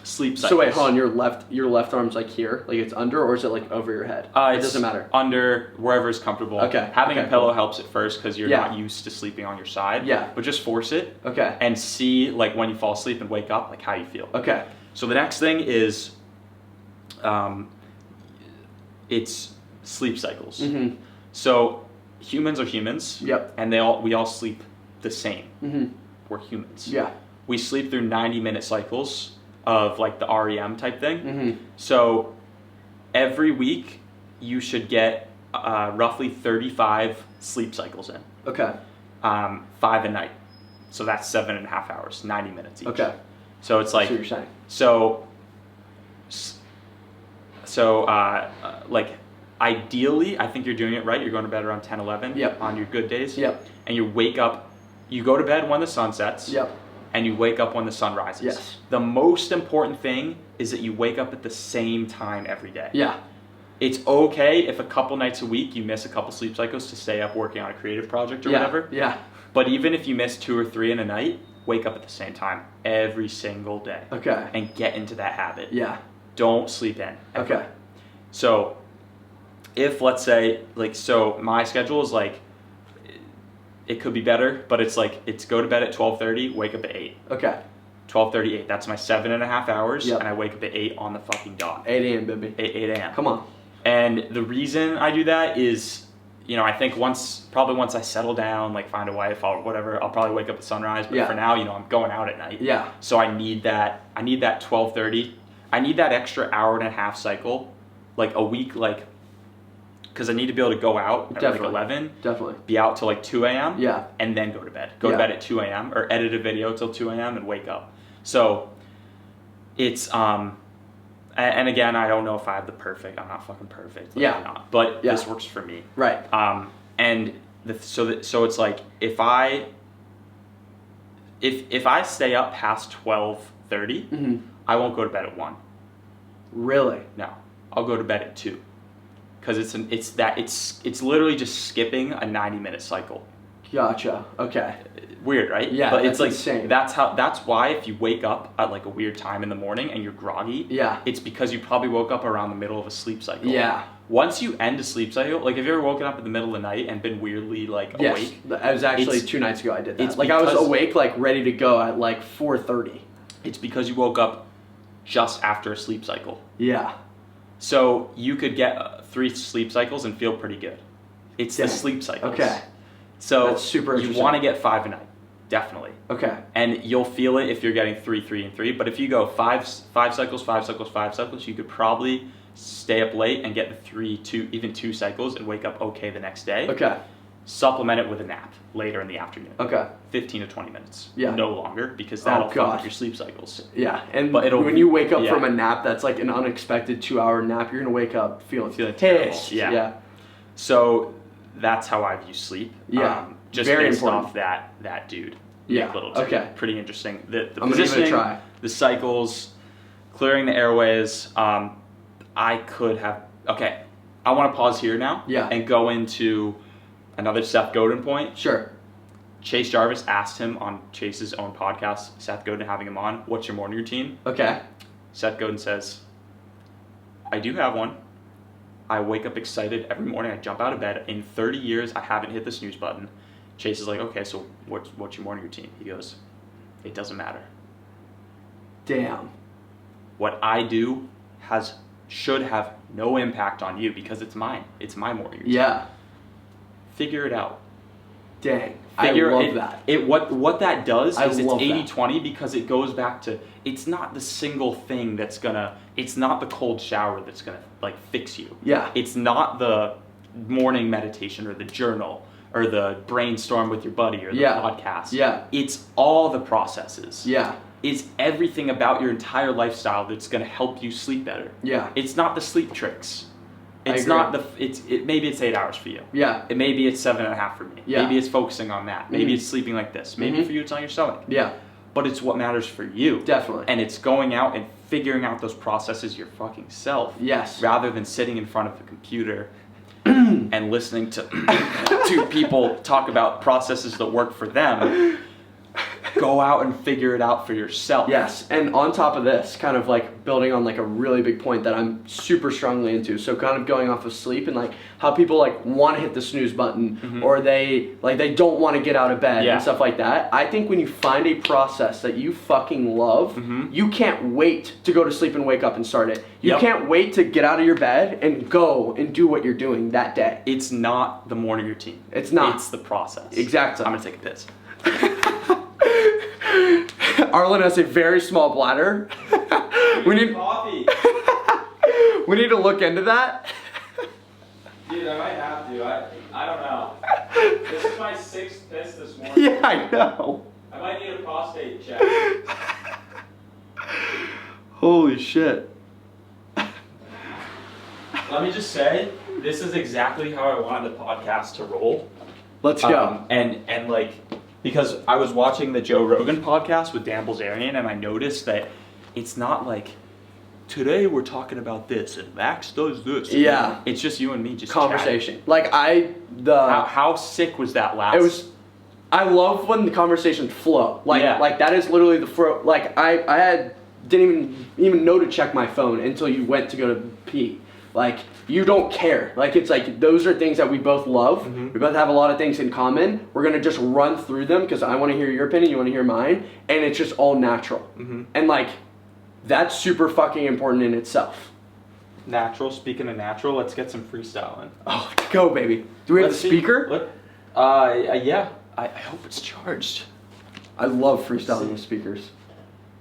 sleep cycles. So wait, hold on. Your left arm's like here, like it's under, or is it like over your head? It It's doesn't matter. Under, wherever is comfortable. Okay, Having okay, a pillow cool. helps at first because you're Yeah. not used to sleeping on your side. Yeah. But just force it Okay. and see, like, when you fall asleep and wake up, like, how you feel. Okay. So the next thing is, it's sleep cycles. Mhm. So humans are humans. Yep. And we all sleep the same. Mhm. We're humans. Yeah. We sleep through 90-minute cycles of like the REM type thing. Mhm. So every week you should get roughly 35 sleep cycles in. Okay. 5 a night. So that's 7.5 hours, 90 minutes each. Okay. So it's That's like, what you're saying. like ideally, I think you're doing it right. You're going to bed around 10, 11 Yep. on your good days. Yep. And you wake up, you go to bed when the sun sets. Yep. And you wake up when the sun rises. Yes. The most important thing is that you wake up at the same time every day. Yeah. It's okay if a couple nights a week you miss a couple sleep cycles to stay up working on a creative project or Yeah. whatever. Yeah. But even if you miss 2 or 3 in a night, wake up at the same time every single day. Okay. And get into that habit. Yeah. Don't sleep in. ever. Okay. So if, let's say, like, so my schedule is like, it could be better, but it's like, it's go to bed at 12:30, wake up at 8. Okay. 12:30, 8. That's my 7.5 hours, Yep. and I wake up at 8 on the fucking dot. 8 a.m. baby. 8 a.m. Come on. And the reason I do that is, you know, I think probably once I settle down, like find a wife or whatever, I'll probably wake up at sunrise. But Yeah. for now, you know, I'm going out at night. Yeah. So I need that 12:30. I need that extra hour and a half cycle, like a week, like, because I need to be able to go out at like Definitely. 11, Definitely. be out till like 2 a.m. Yeah. And then go to bed. Go to Yeah. bed at 2 a.m. or edit a video till 2 a.m. and wake up. So it's And again, I don't know if I have the perfect. I'm not fucking perfect. Like, Yeah. I'm not, but this works for me. Right. And so it's like if I stay up past 12:30, I won't go to bed at 1. Really? No, I'll go to bed at 2, because it's literally just skipping a 90-minute cycle. Gotcha. Okay. Weird, right? Yeah, but that's it's like insane. That's why if you wake up at like a weird time in the morning and you're groggy, it's because you probably woke up around the middle of a sleep cycle. Yeah. Once you end a sleep cycle, like have you ever woken up in the middle of the night and been weirdly like awake? Yes, I was actually 2 nights ago I did that. It's Like I was because- awake, like ready to go at like 4:30. It's because you woke up just after a sleep cycle. Yeah. So you could get 3 sleep cycles and feel pretty good. It's the sleep cycles. Okay. So That's super you interesting. want to get 5 a night, definitely. Okay. And you'll feel it if you're getting 3, 3, and 3. But if you go 5 cycles, 5 cycles, 5 cycles, you could probably stay up late and get the 3, 2, even 2 cycles and wake up okay the next day. Okay. Supplement it with a nap later in the afternoon. Okay. 15 to 20 minutes. Yeah. No longer, because that'll fuck God. up your sleep cycles. Yeah, and But when you wake up yeah. from a nap that's like an unexpected 2-hour nap, you're gonna wake up feeling terrible. pissed. Yeah. Yeah. So that's how I view sleep. Yeah. Just Very based important. off that dude. Yeah, Nick Littleton. okay. Pretty interesting. The I'm gonna give it a positioning, try. the cycles, clearing the airways. I could have. Okay, I want to pause here now. Yeah. And go into another Seth Godin point. Sure. Chase Jarvis asked him on Chase's own podcast, Seth Godin having him on, what's your morning routine? Okay. Seth Godin says, I do have one. I wake up excited every morning. I jump out of bed. In 30 years, I haven't hit the snooze button. Chase is like, okay, so what's your morning routine? He goes, it doesn't matter. Damn. What I do should have no impact on you because it's mine. It's my morning routine. Yeah. Figure it out. Dang. Figure I love that. What that does I is it's love that. 80-20 because it goes back to, it's not the single thing it's not the cold shower that's gonna like fix you. Yeah. It's not the morning meditation or the journal or the brainstorm with your buddy or the podcast. Yeah. It's all the processes. Yeah. It's everything about your entire lifestyle that's gonna help you sleep better. Yeah. It's not the sleep tricks. It's agree. not maybe it's 8 hours for you. Yeah. Maybe it's 7.5 for me. Yeah. Maybe it's focusing on that. Maybe Mhm. it's sleeping like this. Maybe for you it's on your stomach. Yeah. But it's what matters for you. Definitely. And it's going out and figuring out those processes your fucking self. Yes. Rather than sitting in front of a computer and listening to to people talk about processes that work for them. Go out and figure it out for yourself. Yes, and on top of this, kind of like building on like a really big point that I'm super strongly into. So kind of going off of sleep and like how people like want to hit the snooze button or they don't want to get out of bed and stuff like that. I think when you find a process that you fucking love, you can't wait to go to sleep and wake up and start it. You can't wait to get out of your bed and go and do what you're doing that day. It's not the morning routine. It's not. It's the process. Exactly. I'm gonna take a piss. Arlen has a very small bladder. We need coffee. we need to look into that. Dude, I might have to. I don't know. This is my 6th piss this morning. Yeah, I know. I might need a prostate check. Holy shit. Let me just say, this is exactly how I wanted the podcast to roll. Let's go. And like, because I was watching the Joe Rogan podcast with Dan Bilzerian, and I noticed that it's not like, today we're talking about this, and Max does this. Yeah. It's just you and me just Conversation. chatting. Like How sick was that last? it was. I love when the conversations flow. Like that is literally the flow. Like I didn't even know to check my phone until you went to go to pee. Like you don't care. Like it's like those are things that we both love. We both have a lot of things in common. We're gonna just run through them because I want to hear your opinion, you want to hear mine, and it's just all natural. And like that's super fucking important in itself. Natural. Speaking of natural, let's get some freestyling. Oh, go baby. Do we have the speaker? Yeah. I hope it's charged. I love freestyling with speakers.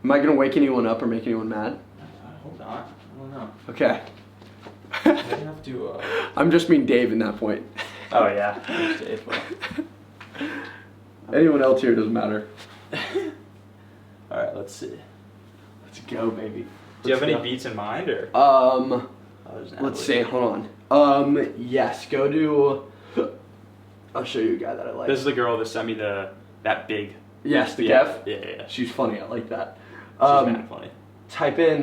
Am I gonna wake anyone up or make anyone mad? I hope not. I don't know. Okay. I have to. I'm just being Dave in that point. Oh yeah. There's Dave. Anyone else here doesn't matter. All right. Let's see. Let's go, baby. Do you have any beats in mind, or? Let's see. Hold on. Yes. Go to. I'll show you a guy that I like. This is the girl that sent me that big. Yes, the yeah. Gef. Yeah. She's funny. I like that. She's mad funny. Type in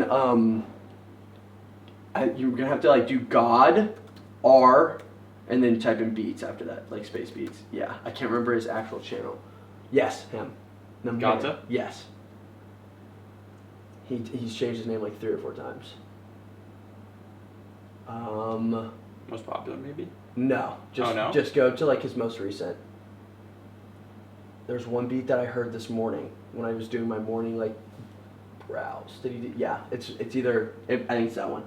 you're gonna have to like do God, R, and then type in beats after that, like space beats. Yeah, I can't remember his actual channel. Yes, him. Gata? Yes. He's changed his name like 3 or 4 times. Most popular, maybe? No. Just go to like his most recent. There's one beat that I heard this morning when I was doing my morning like browse. Did he do, yeah, it's either, I think it's that one.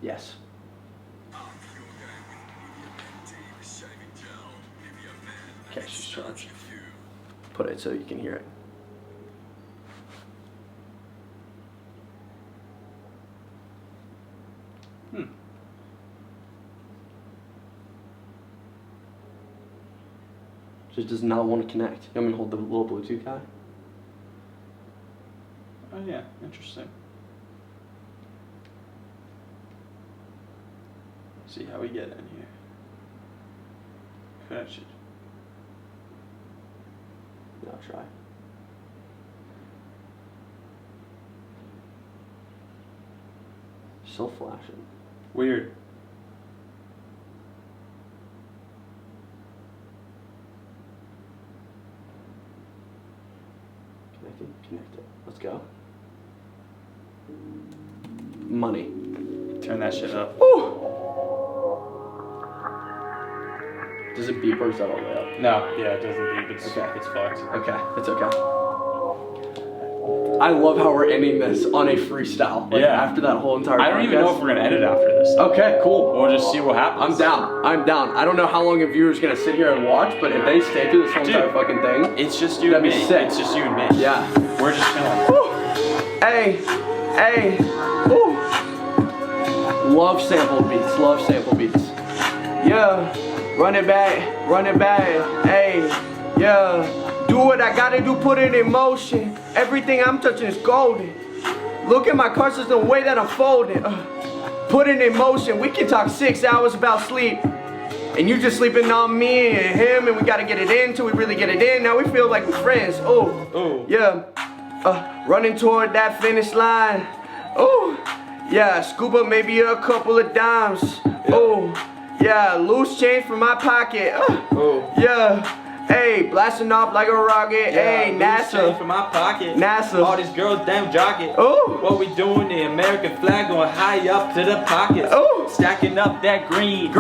Yes. Okay, she's charged. Put it so you can hear it. Just does not want to connect. You want me to hold the little Bluetooth guy? Oh yeah, interesting. See how we get in here. Connection. Yeah, I'll try. Still flashing. Weird. Connected. Let's go. Money. Turn that shit up. Ooh. Does it beep or is that all the way up? No, yeah, it doesn't beep. It's okay. It's fucked. Okay, it's okay. I love how we're ending this on a freestyle. Like, yeah. After that whole entire podcast. I don't even know if we're gonna edit after this. Okay, cool. We'll just see what happens. I'm down. I don't know how long a viewer's gonna sit here and watch, but if they stay through this whole entire fucking thing, it's just you and me. It's just you and me. Yeah. We're just chilling. Woo. Hey. Woo. Love sample beats. Yeah. Run it back. Hey. Yeah. Do what I gotta do, put it in motion. Everything I'm touching is golden. Look at my car system, the way that I'm folding. Put it in motion. We can talk 6 hours about sleep. And you just sleeping on me and him, and we gotta get it in till we really get it in. Now we feel like we're friends. Oh. Yeah. Running toward that finish line. Oh. Yeah. Scoop up maybe a couple of dimes. Oh. Yeah. Loose change from my pocket. Yeah. Hey, blasting off like a rocket. Hey, NASA. From my pocket. NASA. All these girls damn jogging. Oh. What we doing? The American flag going high up to the pockets. Oh. Stacking up that green.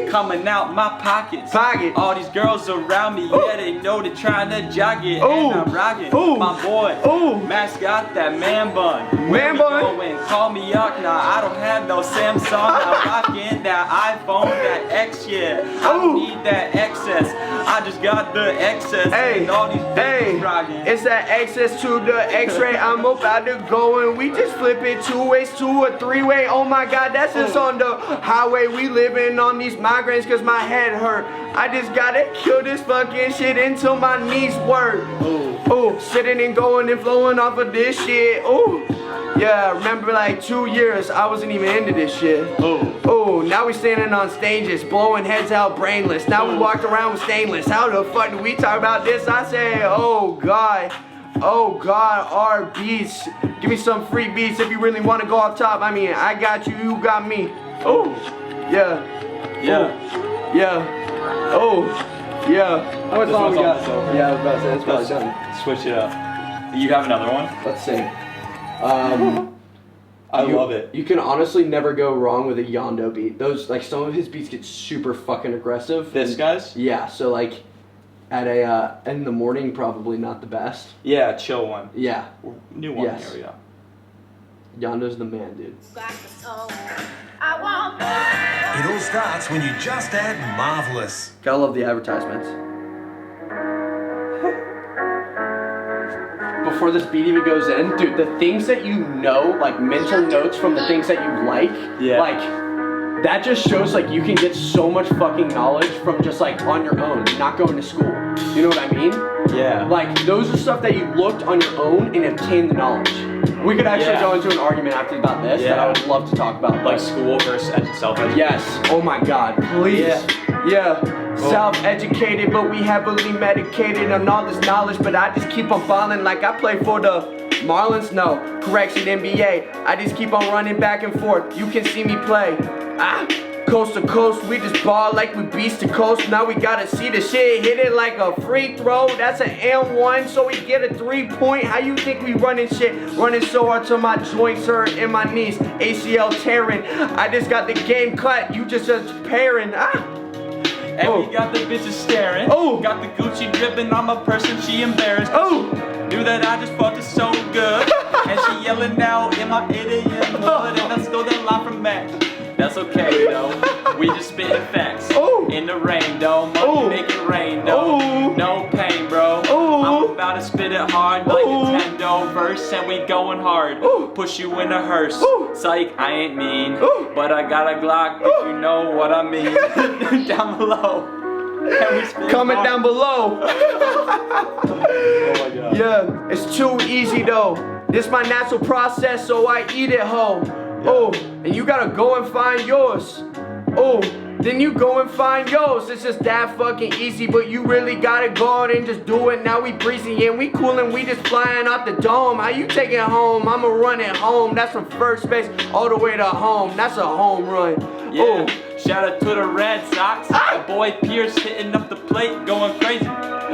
Coming out my pockets. All these girls around me, yeah, they know they're trying to jog it. And I'm rocking. My boy. Max got that man bun. Man bun. Going, call me up now. I don't have no Samsung. I'm rocking that iPhone, that X, yeah. I don't need that XS. I just got the excess. Hey, all these rocking. It's that access to the X-ray. I'm about to go and we just flip it 2 ways to a 3-way. Oh my God, that's just on the highway. We living on these migraines cause my head hurt. I just gotta kill this fucking shit until my knees work. Sitting and going and flowing off of this shit. Yeah, remember like 2 years I wasn't even into this shit. Now we standing on stages, blowing heads out brainless. Now we walked around with stainless. How the fuck do we talk about this? I say, oh God, our beats. Give me some free beats if you really want to go off top. I mean, I got you, you got me. Yeah. How much long we got? Yeah, I was about to say, it's probably done. Switch it up. You have another one? Let's see. I love it. You can honestly never go wrong with a Yondo beat. Those, like, some of his beats get super fucking aggressive. This guy's? Yeah, so like at a in the morning, probably not the best. Yeah, chill one. Yeah. New one. Yes. Here we go. Yondo's the man, dude. It all starts when you just add marvelous. Gotta love the advertisements. Before this beat even goes in, dude, the things that you know, like mental notes from the things that you like, like that just shows like you can get so much fucking knowledge from just like on your own, not going to school. You know what I mean? Yeah. Like those are stuff that you looked on your own and obtained the knowledge. We could actually go into an argument after about this that I would love to talk about. Like school versus self-education. Yes. Oh my God. Please. Yeah. Self-educated, but we heavily medicated on all this knowledge. But I just keep on balling like I play for the Marlins. No, correction, NBA. I just keep on running back and forth. You can see me play. Coast to coast, we just ball like we beast to coast. Now we gotta see the shit, hit it like a free throw. That's an M1, so we get a 3-point. How you think we running shit? Running so hard till my joints hurt and my knees, ACL tearing. I just got the game cut, you just pairing. And we got the bitches staring. Got the Gucci dripping on my person, she embarrassed. Knew that I just fucked it so good. And she yelling out in my 8 a.m. hood, and I stole that line from Mac. That's okay though, we just spitting facts. In the rain though, money make it rain though. No pain bro, I'm about to spit it hard like Nintendo verse, and we going hard. Push you in a hearse, psych, I ain't mean, but I got a Glock if you know what I mean. Down below. Comment down below. Oh my God. Yeah, it's too easy though. This my natural process, so I eat it whole. And you gotta go and find yours. Then you go and find yours. It's just that fucking easy, but you really gotta go out and just do it. Now we breezy and we coolin', we just flying out the dome. How you take it home? I'ma run it home. That's from first base all the way to home. That's a home run. Yeah. Shout out to the Red Sox. My boy Pierce hitting up the plate, going crazy.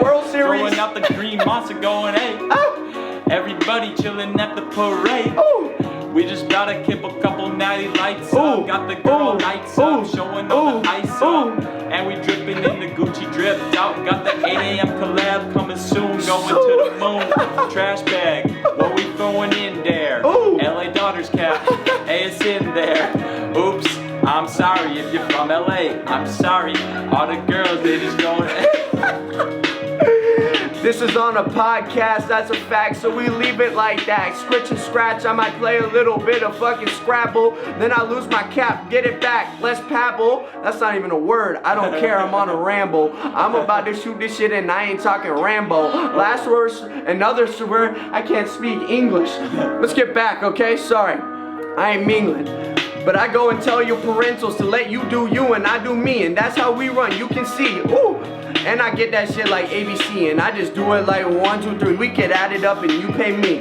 World Series. Throwing out the green monster, going hey. Everybody chilling at the parade. We just gotta keep a couple natty lights up. Got the girl lights up, showing all the ice up. And we dripping in the Gucci dripped out. Got the 8 a.m. collab coming soon, going to the moon. Trash bag, what we throwing in there? LA Daughters cap, hey, it's in there. Oops, I'm sorry if you're from LA. I'm sorry, all the girls, they just going This is on a podcast, that's a fact, so we leave it like that. Scritch and scratch, I might play a little bit of fucking Scrabble. Then I lose my cap, get it back, let's pabble. That's not even a word, I don't care, I'm on a ramble. I'm about to shoot this shit and I ain't talking Rambo. Last verse, another word, I can't speak English. Let's get back, okay? Sorry, I ain't mingling. But I go and tell your parentals to let you do you and I do me, and that's how we run, you can see. And I get that shit like ABC, and I just do it like 1, 2, 3. We can add it up and you pay me.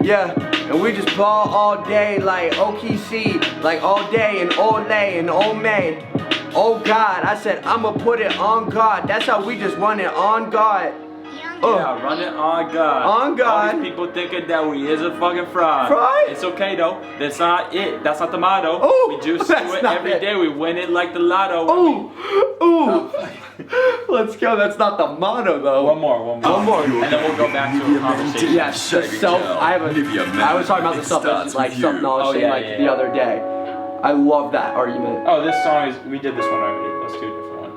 Yeah. And we just ball all day like OKC, like all day and all day and all May. Oh God, I said I'ma put it on God. That's how we just run it on God. Yeah, run it on God. On God. All these people thinking that we is a fucking fraud. Fraud? It's okay though. That's not it. That's not the motto. We just do it every day. We win it like the lotto. Let's go. That's not the motto though. One more. And then we'll go back to a conversation. Yes, the self. I was talking about the self, like self-knowledge thing, like the other day. I love that argument. Oh, this song is. We did this one already. Let's do a different one.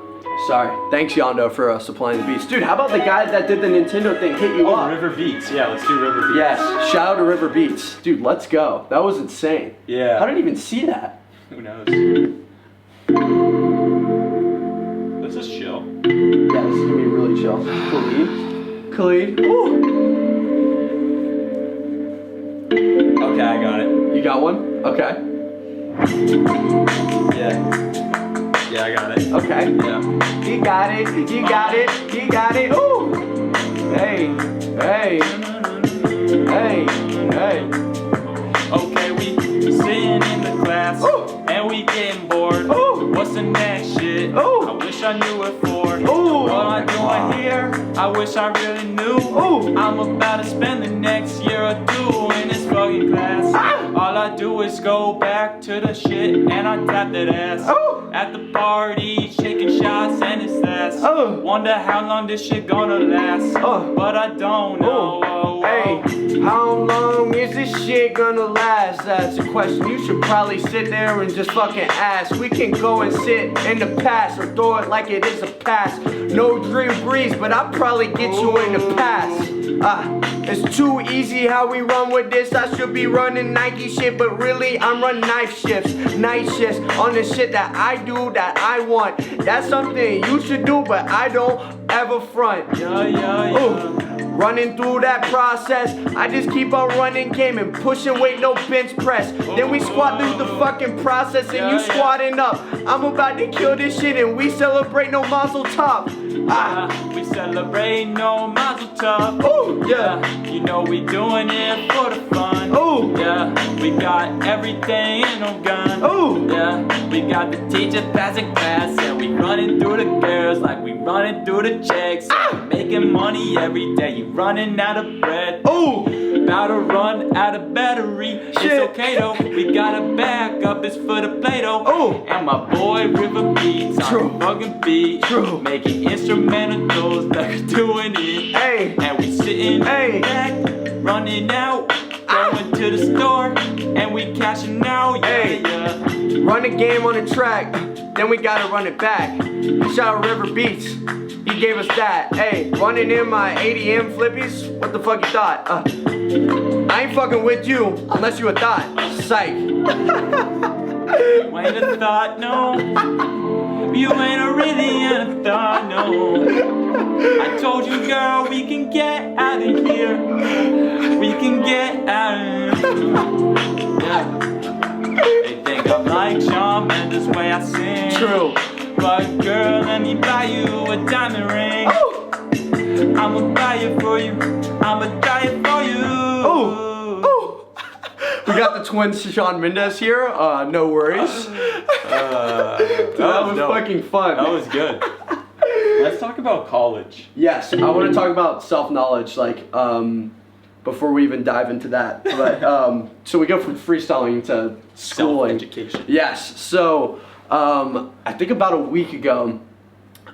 Sorry. Thanks, Yondo, for supplying the beats. Dude, how about the guy that did the Nintendo thing hit you up? River Beats. Yeah, let's do River Beats. Yes. Shout out to River Beats. Dude, let's go. That was insane. Yeah. How did I even see that? Who knows? This is chill. Yeah, this is gonna be really chill. Khalid. Okay, I got it. You got one? Okay. Yeah, I got it. Okay. Yeah. You got it. Ooh. Hey. Okay, we sitting in the class, and we getting bored. What's the next shit? I wish I knew it for. What I'm doing here, I wish I really knew. I'm about to spend the next year or two in this fucking class. All I do is go back to the shit, and I tap that ass. At the party, shaking shots, and it's fast. Wonder how long this shit gonna last, but I don't know. Hey, how long is this shit gonna last? That's a question you should probably sit there and just fucking ask. We can go and sit in the past or throw it like it is a pass. No dream breeze, but I'll probably get you in the past. It's too easy how we run with this. I should be running Nike shit, but really I'm running night shifts on the shit that I do that I want. That's something you should do, but I don't ever front. Yeah. running through that process. I just keep on running game and pushing weight, no bench press. Then we squat through the fucking process and you squatting up. I'm about to kill this shit and we celebrate no mazel tov. We celebrate no mazel tov. Ooh, yeah. You know we doing it for the fun. Ooh. Yeah, we got everything in no gun. Ooh. Yeah, we got the teacher passing class and we running through the girls like we running through the checks. Making money every day, you running out of bread. Ooh. About to run out of battery. Shit. It's okay though, we got a backup, it's for the Play-Doh. Ooh. And my boy River Beats True. on the fucking beat. True. Making instrumentals that are doing it. Hey. And we sitting Hey. back, running out, going to the store, and we cashing out. Yeah, Hey. yeah. Run the game on the track, then we gotta run it back. Shout out River Beats, he gave us that. Hey, running in my ADM flippies, what the fuck you thought? I ain't fucking with you unless you a thought. Psych. You ain't a thought, no. You ain't a really a thought, no. I told you, girl, we can get out of here. We can get out of here. Yeah. They think I'm like Shawn Mendes way I sing. True. But girl, let me buy you a diamond ring. I'ma buy it for you. I'ma die it for you. Ooh. Ooh. We got the twins Shawn Mendes here, no worries. That was dope. fucking fun. That was good. Let's talk about college. Yes, I want to talk about self-knowledge, like, before we even dive into that. But, so we go from freestyling to schooling. Self-education. Yes, so, I think about a week ago,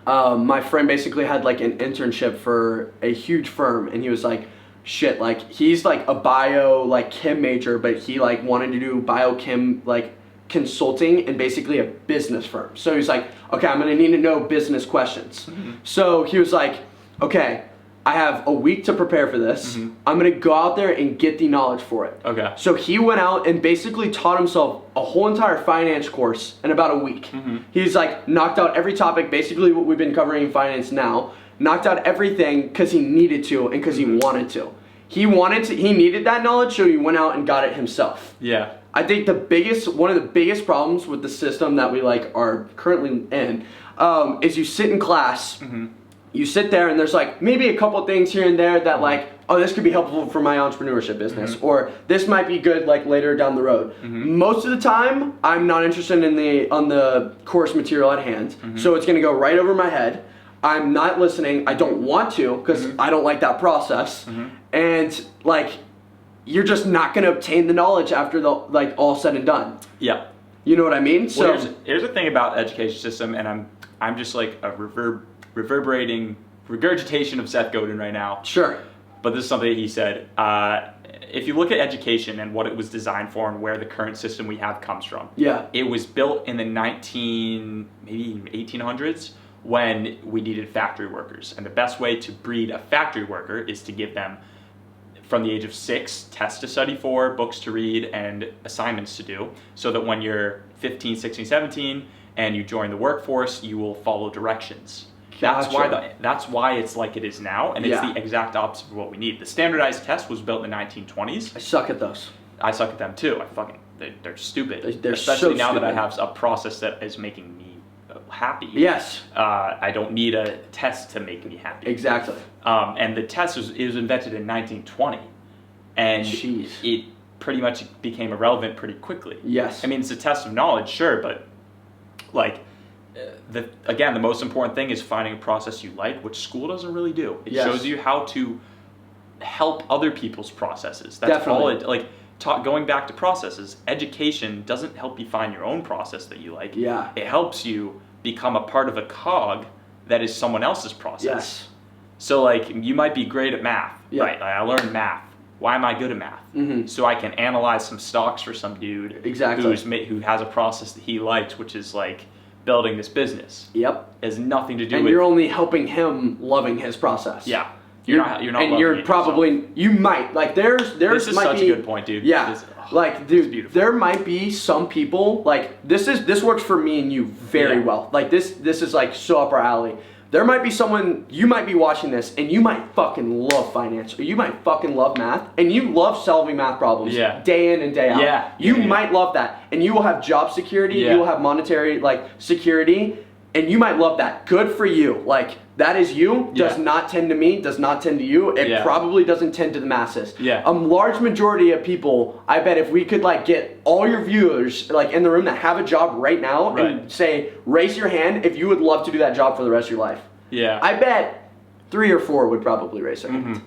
my friend basically had, like, an internship for a huge firm, and he was like, shit, like, he's, like, a bio, like, chem major, but he, like, wanted to do biochem, like, consulting in basically a business firm. So he's like, okay, I'm gonna need to know business questions. So he was like, okay, I have a week to prepare for this. I'm gonna go out there and get the knowledge for it. Okay. So he went out and basically taught himself a whole entire finance course in about a week. He's like knocked out every topic, basically what we've been covering in finance now, knocked out everything because he needed to and because he wanted to. He needed that knowledge, so he went out and got it himself. Yeah. I think one of the biggest problems with the system that we like are currently in is you sit in class, you sit there and there's like maybe a couple things here and there that like, oh, this could be helpful for my entrepreneurship business, or this might be good like later down the road. Most of the time, I'm not interested on the course material at hand, so it's gonna go right over my head. I'm not listening. I don't want to because I don't like that process, and like. You're just not going to obtain the knowledge after the like all said and done. Yeah. You know what I mean? So Well, here's the thing about the education system, and I'm just like a reverberating regurgitation of Seth Godin right now. Sure. But this is something that he said. If you look at education and what it was designed for and where the current system we have comes from, it was built in the maybe 1800s when we needed factory workers, and the best way to breed a factory worker is to give them from the age of 6, tests to study for, books to read, and assignments to do, so that when you're 15, 16, 17, and you join the workforce, you will follow directions. Gotcha. That's why it's like it is now, and it's the exact opposite of what we need. The standardized test was built in the 1920s. I suck at those. I suck at them too. They're stupid. They're especially so now stupid. that I have a process that is making me happy. Yes. I don't need a test to make me happy. Exactly. And the test was invented in 1920, and Jeez. it pretty much became irrelevant pretty quickly. Yes. I mean, it's a test of knowledge, sure, but like, the most important thing is finding a process you like, which school doesn't really do. It shows you how to help other people's processes. That's Definitely. all it going back to processes. Education doesn't help you find your own process that you like. Yeah. It helps you become a part of a cog that is someone else's process. Yes. So like you might be great at math, Yeah. right? Like, I learned math. Why am I good at math? So I can analyze some stocks for some dude who has a process that he likes, which is like building this business. Yep. It has nothing to do And with. you're only helping him loving his process. Yeah. You're not. And loving you're it probably yourself. you might like there's This is might such be, a good point, dude. Yeah. Like, dude, beautiful. there might be some people like this works for me and you very well. Like this is like so up our alley. There might be someone, you might be watching this and you might fucking love finance or you might fucking love math and you love solving math problems day in and day out. Yeah. You might love that and you will have job security, you will have monetary like security and you might love that. Good for you. Like that is you, does not tend to me, does not tend to you. It probably doesn't tend to the masses. A large majority of people, I bet if we could like get all your viewers like in the room that have a job right now and say, raise your hand if you would love to do that job for the rest of your life. I bet 3 or 4 would probably raise their hand.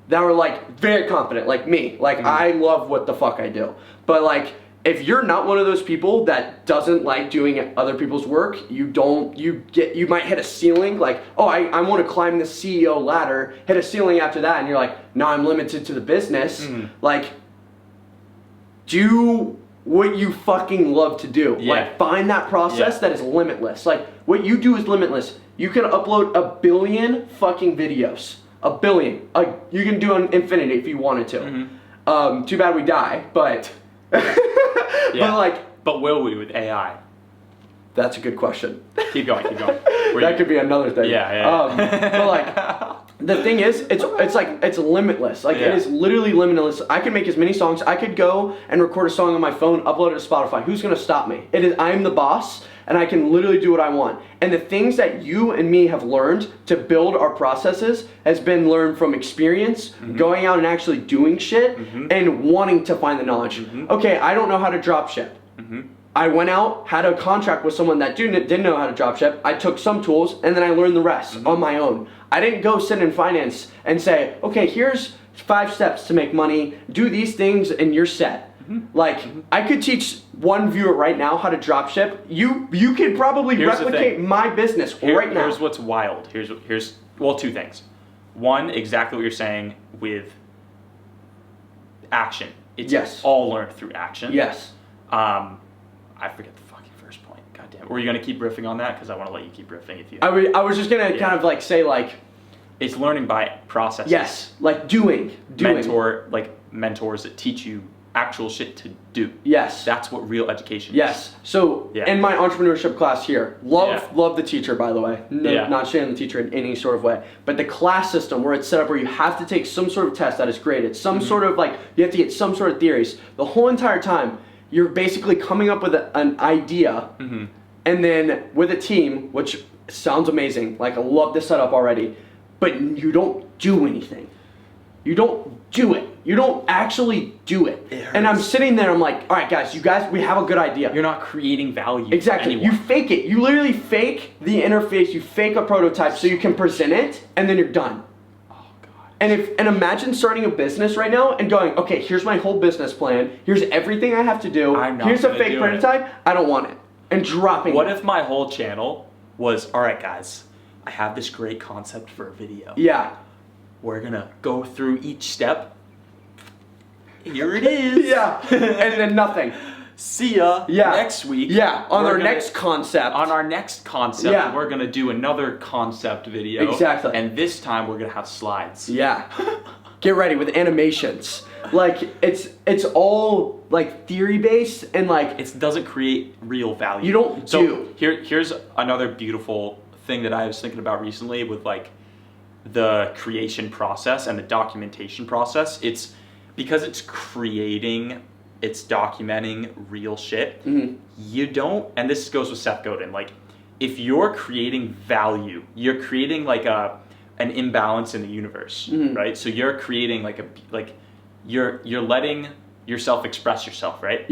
That were like very confident, like me. Like I love what the fuck I do. But like if you're not one of those people that doesn't like doing other people's work, you might hit a ceiling, like, oh, I want to climb the CEO ladder, hit a ceiling after that, and you're like, no, I'm limited to the business. Like, do what you fucking love to do. Like, find that process that is limitless. Like, what you do is limitless. You can upload 1 billion fucking videos. 1 billion. You can do an infinity if you wanted to. Too bad we die, but... But will we with AI? That's a good question. Keep going. That could be another thing. But like, the thing is, it's limitless. Like it is literally limitless. I can make as many songs. I could go and record a song on my phone, upload it to Spotify. Who's gonna stop me? I'm the boss, and I can literally do what I want. And the things that you and me have learned to build our processes has been learned from experience, going out and actually doing shit, and wanting to find the knowledge. Okay, I don't know how to drop ship. I went out, had a contract with someone that didn't know how to drop ship. I took some tools, and then I learned the rest on my own. I didn't go sit in finance and say, okay, here's 5 steps to make money, do these things, and you're set. Like, I could teach one viewer right now how to drop ship. You could probably replicate my business right now. Here's what's wild. Here's 2 things. One, exactly what you're saying with action. It's all learned through action. I forget the fucking first point. God damn it. Were you going to keep riffing on that? Because I want to let you keep riffing if you... I was just going to kind of like say like... It's learning by processes. Yes, like doing. Mentors that teach you actual shit to do. That's what real education is. So in my entrepreneurship class here, love the teacher, by the way. Not shame the teacher in any sort of way. But the class system where it's set up where you have to take some sort of test that is graded, some sort of like, you have to get some sort of theories. The whole entire time, you're basically coming up with an idea, and then with a team, which sounds amazing. Like I love this setup already, but you don't do anything. You don't do it. You don't actually do it. And I'm sitting there, I'm like, all right, guys, we have a good idea. You're not creating value. Exactly. You fake it. You literally fake the interface. You fake a prototype so you can present it, and then you're done. Oh, God. And imagine starting a business right now and going, okay, here's my whole business plan. Here's everything I have to do. Here's a fake prototype. I don't want it. And dropping it. What if my whole channel was, all right, guys, I have this great concept for a video. We're going to go through each step. Here it is. And then nothing. See ya next week. On our next concept. We're going to do another concept video. Exactly. And this time we're going to have slides. Get ready with animations. Like, it's all, like, theory-based and, like... It doesn't create real value. You don't do. Here's another beautiful thing that I was thinking about recently with, like, the creation process and the documentation process. It's because it's creating, it's documenting real shit. You don't, and this goes with Seth Godin, like if you're creating value, you're creating like an imbalance in the universe, right? So you're creating you're letting yourself express yourself, right?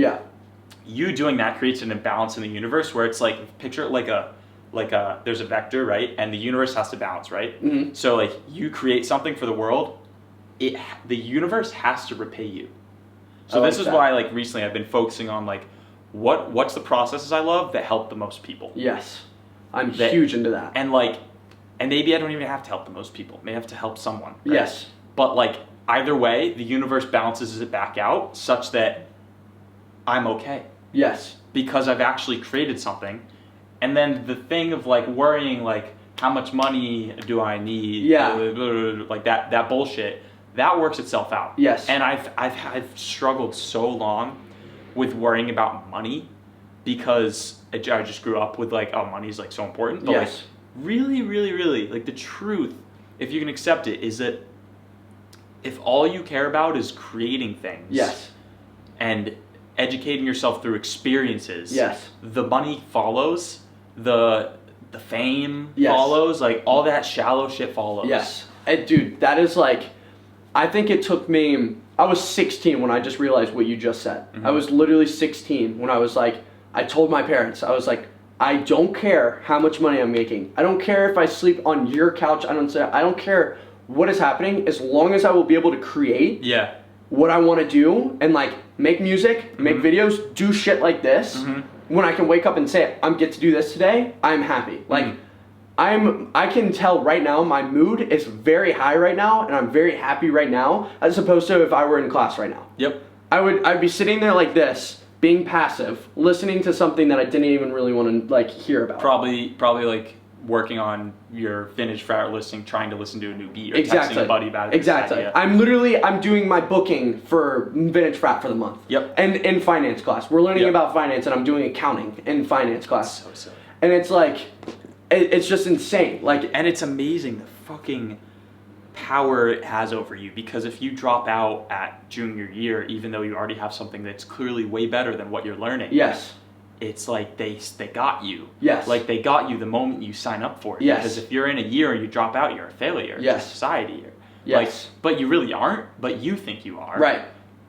You doing that creates an imbalance in the universe where it's like, picture it like there's a vector, right? And the universe has to balance, right? So like you create something for the world, the universe has to repay you. So this is why like recently I've been focusing on like what's the processes I love that help the most people. I'm huge into that. And maybe I don't even have to help the most people. Maybe I have to help someone. Right? But like either way, the universe balances it back out such that I'm okay. Because I've actually created something. And then the thing of like worrying like how much money do I need? Like that bullshit. That works itself out. And I've struggled so long with worrying about money because I just grew up with like, oh, money's like so important. But like really, really, really, like the truth, if you can accept it, is that if all you care about is creating things, yes, and educating yourself through experiences, yes, the money follows, the fame yes, follows, like all that shallow shit follows. Yes, and dude, that is like, I think it took me. I was 16 when I just realized what you just said. I was literally 16 when I was like, I told my parents, I was like, I don't care how much money I'm making. I don't care if I sleep on your couch. I don't care what is happening as long as I will be able to create what I want to do and like make music, make videos, do shit like this. When I can wake up and say, I'm get to do this today, I'm happy. Like I can tell right now my mood is very high right now and I'm very happy right now as opposed to if I were in class right now. Yep. I'd be sitting there like this, being passive, listening to something that I didn't even really want to like hear about. Probably like working on your vintage frat listing, trying to listen to a new beat or texting a buddy about it. Exactly. I'm doing my booking for vintage frat for the month. Yep. And in finance class, we're learning about finance, and I'm doing accounting in finance class. So. And it's like, it's just insane. Like, and it's amazing the fucking power it has over you, because if you drop out at junior year, even though you already have something that's clearly way better than what you're learning, yes, it's like they got you. Yes. Like they got you the moment you sign up for it. Yes. Because if you're in a year and you drop out, you're a failure to society. Yes. Like, but you really aren't, but you think you are. Right.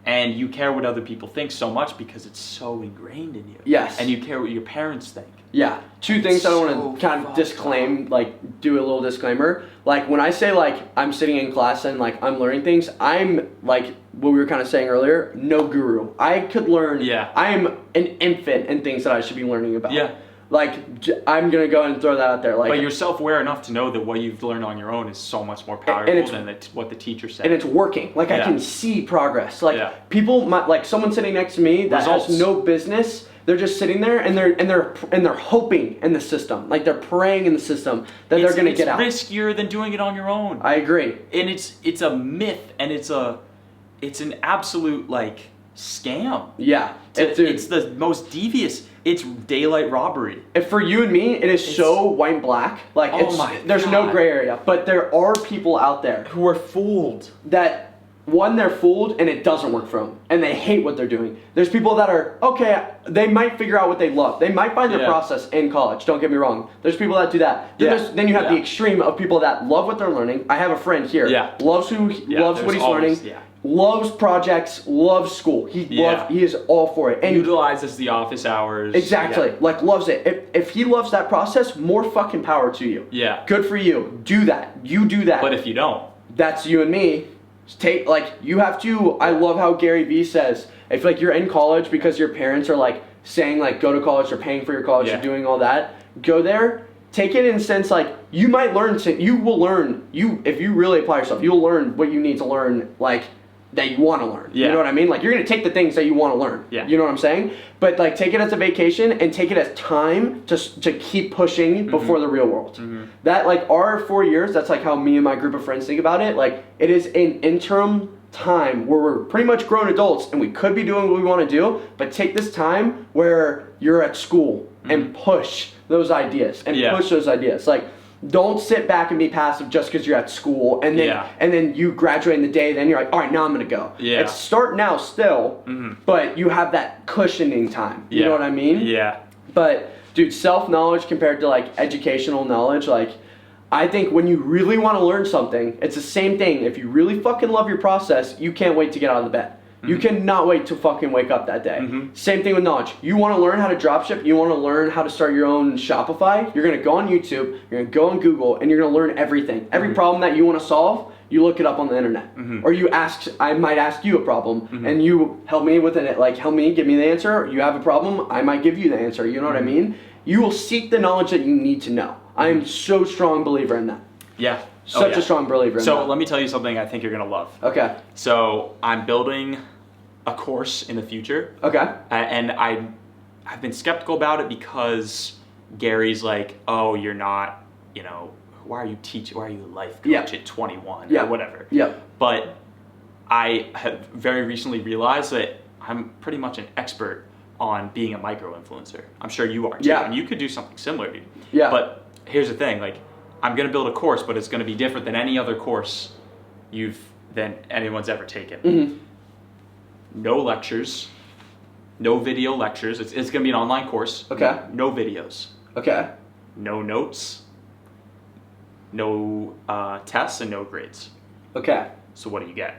And you care what other people think so much because it's so ingrained in you. Yes. And you care what your parents think. Yeah. Two things I want to kind of disclaim, like do a little disclaimer. Like when I say like I'm sitting in class and like I'm learning things, I'm like what we were kind of saying earlier, no guru. I could learn. Yeah. I am an infant in things that I should be learning about. Yeah. Like I'm gonna go and throw that out there. Like, but you're self-aware enough to know that what you've learned on your own is so much more powerful than what the teacher said. And it's working. Like I can see progress. Like people, like someone sitting next to me that has no business. They're just sitting there and they're hoping in the system. Like they're praying in the system that they're gonna get out. It's riskier than doing it on your own. I agree. And it's a myth, and it's an absolute like scam. Yeah. It's the most devious. It's daylight robbery. And for you and me, it's so white and black. Like there's no gray area. But there are people out there who are fooled. That they're fooled and it doesn't work for them, and they hate what they're doing. There's people that are okay. They might figure out what they love. They might find their process in college. Don't get me wrong. There's people that do that. Then you have the extreme of people that love what they're learning. I have a friend here. Loves what he's learning. Loves projects, loves school. He is all for it. And utilizes the office hours. Exactly. Like loves it. If he loves that process, more fucking power to you. Yeah. Good for you. Do that. You do that. But if you don't, that's you and me. You have to. I love how Gary Vee says, if like you're in college because your parents are like saying like go to college, they're paying for your college, you're doing all that, go there. Take it in a sense like you might learn if you really apply yourself, you'll learn what you need to learn, like that you want to learn. You know what I mean? Like you're gonna take the things that you want to learn. You know what I'm saying? But like take it as a vacation and take it as time to keep pushing before the real world. That like our 4 years, that's like how me and my group of friends think about it. Like it is an interim time where we're pretty much grown adults and we could be doing what we want to do, but take this time where you're at school and push those ideas and push those ideas. Like don't sit back and be passive just because you're at school and then you graduate in the day, then you're like, all right, now I'm gonna go. It's start now still, but you have that cushioning time. You know what I mean? Yeah. But dude, self-knowledge compared to like educational knowledge, like I think when you really want to learn something, it's the same thing. If you really fucking love your process, you can't wait to get out of the bed. You cannot wait to fucking wake up that day. Same thing with knowledge. You want to learn how to dropship, you want to learn how to start your own Shopify, you're going to go on YouTube, you're going to go on Google, and you're going to learn everything. Every problem that you want to solve, you look it up on the internet. Or I might ask you a problem, and you help me with it. Like, help me, give me the answer. You have a problem, I might give you the answer. You know what I mean? You will seek the knowledge that you need to know. I am so strong believer in that. Yeah. Such a strong believer in that. So let me tell you something I think you're going to love. Okay. So I'm building a course in the future. Okay. And I've been skeptical about it because Gary's like, oh, you're not, why are you a life coach at 21 or whatever. But I have very recently realized that I'm pretty much an expert on being a micro-influencer. I'm sure you are too. And you could do something similar, dude. But here's the thing, like, I'm gonna build a course, but it's gonna be different than any other course than anyone's ever taken. Mm-hmm. No lectures, no video lectures. It's gonna be an online course. Okay. No videos. Okay. No notes. No tests and no grades. Okay. So what do you get?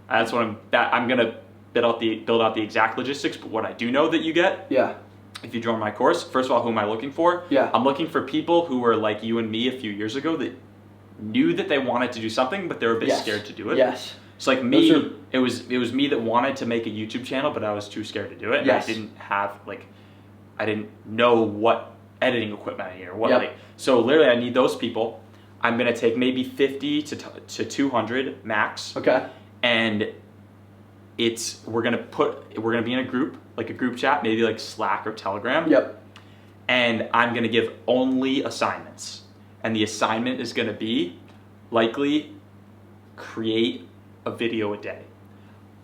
That's what I'm gonna build out the exact logistics. But what I do know that you get. Yeah. If you join my course, first of all, who am I looking for? Yeah. I'm looking for people who were like you and me a few years ago that knew that they wanted to do something, but they were a bit scared to do it. Yes. It's like me. It was me that wanted to make a YouTube channel, but I was too scared to do it. And Yes. I didn't know what editing equipment I need or what so literally I need those people. I'm gonna take maybe 50 to 200 max. Okay. And we're gonna be in a group, like a group chat, maybe like Slack or Telegram. Yep. And I'm gonna give only assignments. And the assignment is gonna be likely create a video a day.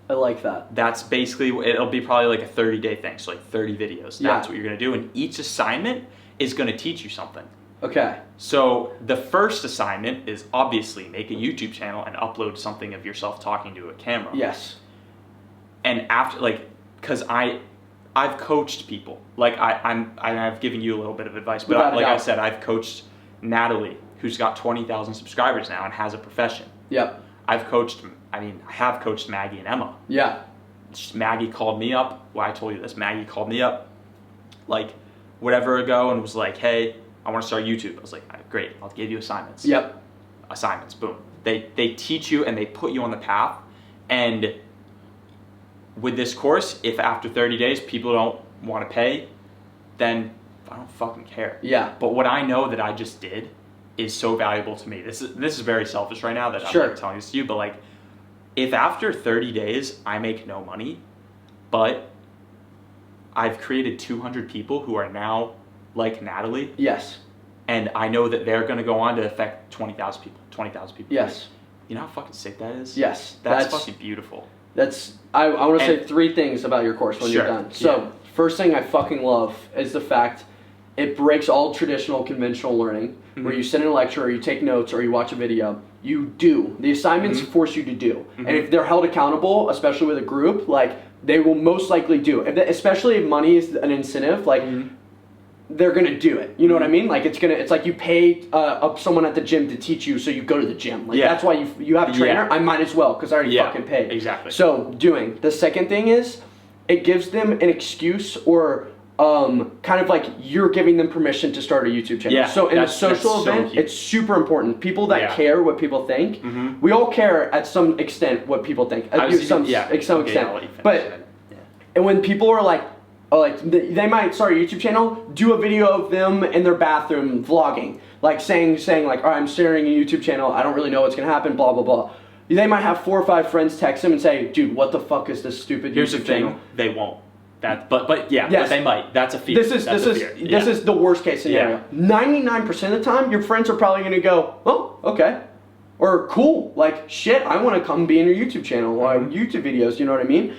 I like that. That's basically, it'll be probably like a 30-day thing, so like 30 videos. That's what you're gonna do. And each assignment is gonna teach you something. Okay. So the first assignment is obviously make a YouTube channel and upload something of yourself talking to a camera. Yes. And after, like, because I've coached people. Like I've given you a little bit of advice, but I said, I've coached Natalie, who's got 20,000 subscribers now and has a profession. Yep. I have coached Maggie and Emma. Yeah. Maggie called me up. Well, I told you this. Maggie called me up, like, whatever ago, and was like, "Hey, I want to start YouTube." I was like, "Great, I'll give you assignments." Yep. Assignments, boom. They teach you and they put you on the path. And with this course, if after 30 days people don't want to pay, then I don't fucking care. Yeah. But what I know that I just did is so valuable to me. This is very selfish right now that I'm like telling this to you, but like, if after 30 days I make no money, but I've created 200 people who are now like Natalie. Yes. And I know that they're going to go on to affect 20,000 people. Yes. You know how fucking sick that is? Yes. That's fucking beautiful. I want to say 3 things about your course when you're done. So, first thing I fucking love is the fact it breaks all traditional conventional learning, where you sit in a lecture or you take notes or you watch a video. You do. The assignments force you to do. And if they're held accountable, especially with a group, like, they will most likely do. Especially if money is an incentive, like, they're gonna do it. You know what I mean? Like, it's like you pay someone at the gym to teach you, so you go to the gym. Like, that's why you have a trainer. I might as well, because I already fucking paid. Exactly. So, doing. The second thing is, it gives them an excuse or kind of like you're giving them permission to start a YouTube channel. Yeah, so in a social event, so it's super important. People that care what people think, we all care at some extent what people think. To some extent. But and when people are like, they might start a YouTube channel, do a video of them in their bathroom vlogging, like saying like, all right, I'm starting a YouTube channel, I don't really know what's gonna happen, blah blah blah. They might have 4 or 5 friends text them and say, dude, what the fuck is this stupid YouTube channel? They won't. But they might. That's a fear. This is the worst case scenario. 99% of the time, your friends are probably gonna go, oh, okay, or cool, like shit, I want to come be in your YouTube channel or YouTube videos. You know what I mean?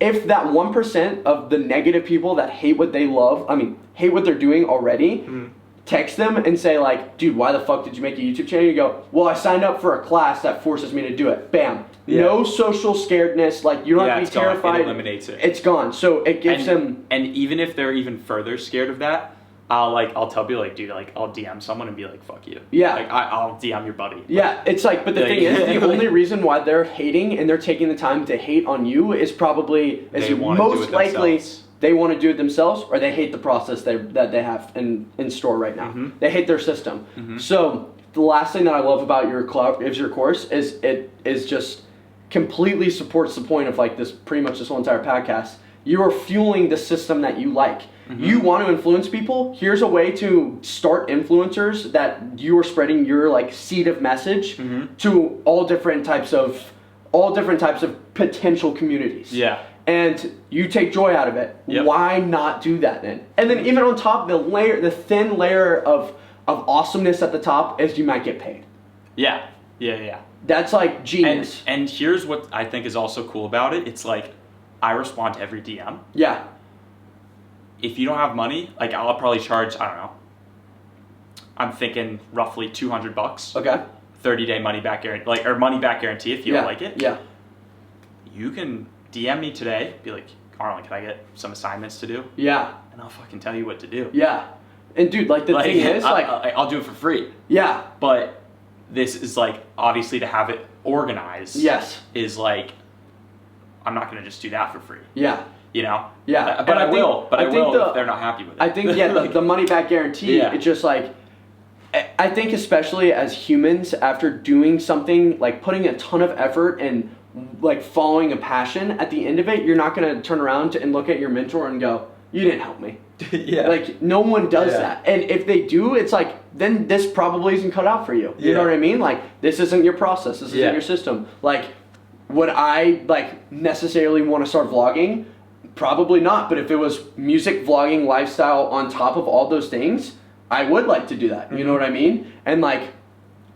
If that 1% of the negative people that hate what they love, hate what they're doing already, text them and say like, dude, why the fuck did you make a YouTube channel? You go, well, I signed up for a class that forces me to do it. Bam. No social scaredness. Like, you don't have to be terrified. It eliminates it. It's gone. So it gives them. And even if they're even further scared of that, I'll tell people like, dude, like, I'll DM someone and be like, fuck you. Yeah. Like, I'll DM your buddy. Yeah. It's like, but the thing is, the only reason why they're hating and they're taking the time to hate on you is probably, most likely, they want to do it themselves, or they hate the process that they have in store right now. They hate their system. So the last thing that I love about your course is it is just completely supports the point of like this, pretty much this whole entire podcast. You are fueling the system that you like. You want to influence people. Here's a way to start influencers that you are spreading your like seed of message to all different types of potential communities. Yeah. And you take joy out of it. Yep. Why not do that then? And then even on top, the thin layer of awesomeness at the top is you might get paid. Yeah. That's like genius. And here's what I think is also cool about it. It's like, I respond to every DM. Yeah. If you don't have money, like, I'll probably charge, I don't know, I'm thinking roughly $200. Okay. 30-day money back guarantee, or money back guarantee if you don't like it. Yeah. You can DM me today, be like, Arlen, can I get some assignments to do? Yeah. And I'll fucking tell you what to do. Yeah. And dude, like the thing is, like, I'll do it for free. Yeah. But this is like, obviously to have it organized. Yes. Is like, I'm not gonna just do that for free. Yeah. You know? Yeah. But I will if they're not happy with it. I think, the money back guarantee, it's just like, I think especially as humans, after doing something, like putting a ton of effort and like following a passion, at the end of it, you're not going to turn around and look at your mentor and go, you didn't help me. Yeah. Like, no one does that. And if they do, it's like, then this probably isn't cut out for you. You know what I mean? Like, this isn't your process. This isn't your system. Like, would I, like, necessarily want to start vlogging? Probably not. But if it was music, vlogging, lifestyle on top of all those things, I would like to do that. You know what I mean? And, like,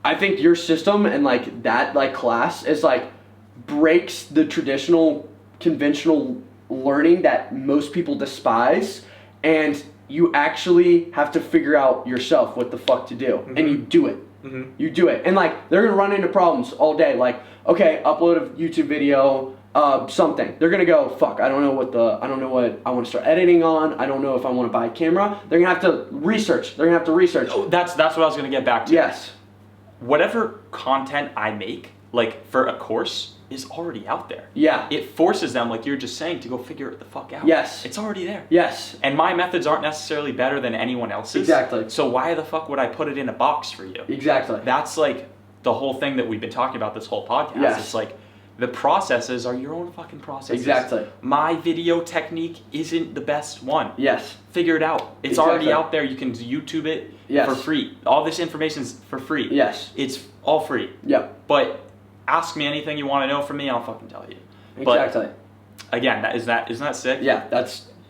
I think your system and, like, that, like, class is, like, breaks the traditional, conventional learning that most people despise, and you actually have to figure out yourself what the fuck to do, and you do it. You do it, and like they're gonna run into problems all day. Like, okay, upload a YouTube video, something. They're gonna go, fuck, I don't know what I want to start editing on. I don't know if I want to buy a camera. They're gonna have to research. Oh, that's what I was gonna get back to. Yes. Whatever content I make, like for a course, is already out there. Yeah. It forces them, like you're just saying, to go figure it the fuck out. Yes. It's already there. Yes. And my methods aren't necessarily better than anyone else's. Exactly. So why the fuck would I put it in a box for you? Exactly. That's like the whole thing that we've been talking about this whole podcast. Yes. It's like the processes are your own fucking processes. Exactly. My video technique isn't the best one. Yes. Figure it out. It's already out there. You can YouTube it for free. All this information's for free. Yes. It's all free. Yep. But ask me anything you want to know from me, I'll fucking tell you. Exactly. But again, isn't that sick? Yeah,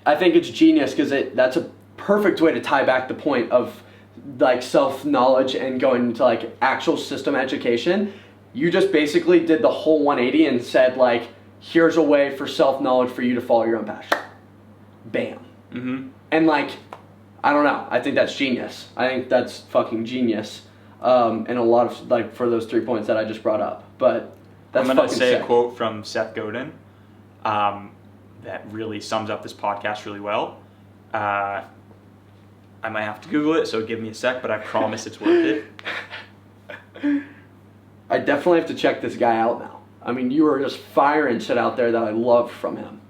I think it's genius because that's a perfect way to tie back the point of like self-knowledge and going into like actual system education. You just basically did the whole 180 and said like, here's a way for self-knowledge for you to follow your own passion. Bam. Mm-hmm. And like, I don't know. I think that's genius. I think that's fucking genius. And a lot of like for those 3 points that I just brought up. But that's I'm gonna fucking say sick. a quote from Seth Godin that really sums up this podcast really well. I might have to Google it, so give me a sec, but I promise it's worth it. I definitely have to check this guy out now. I mean, you were just firing shit out there that I loved from him.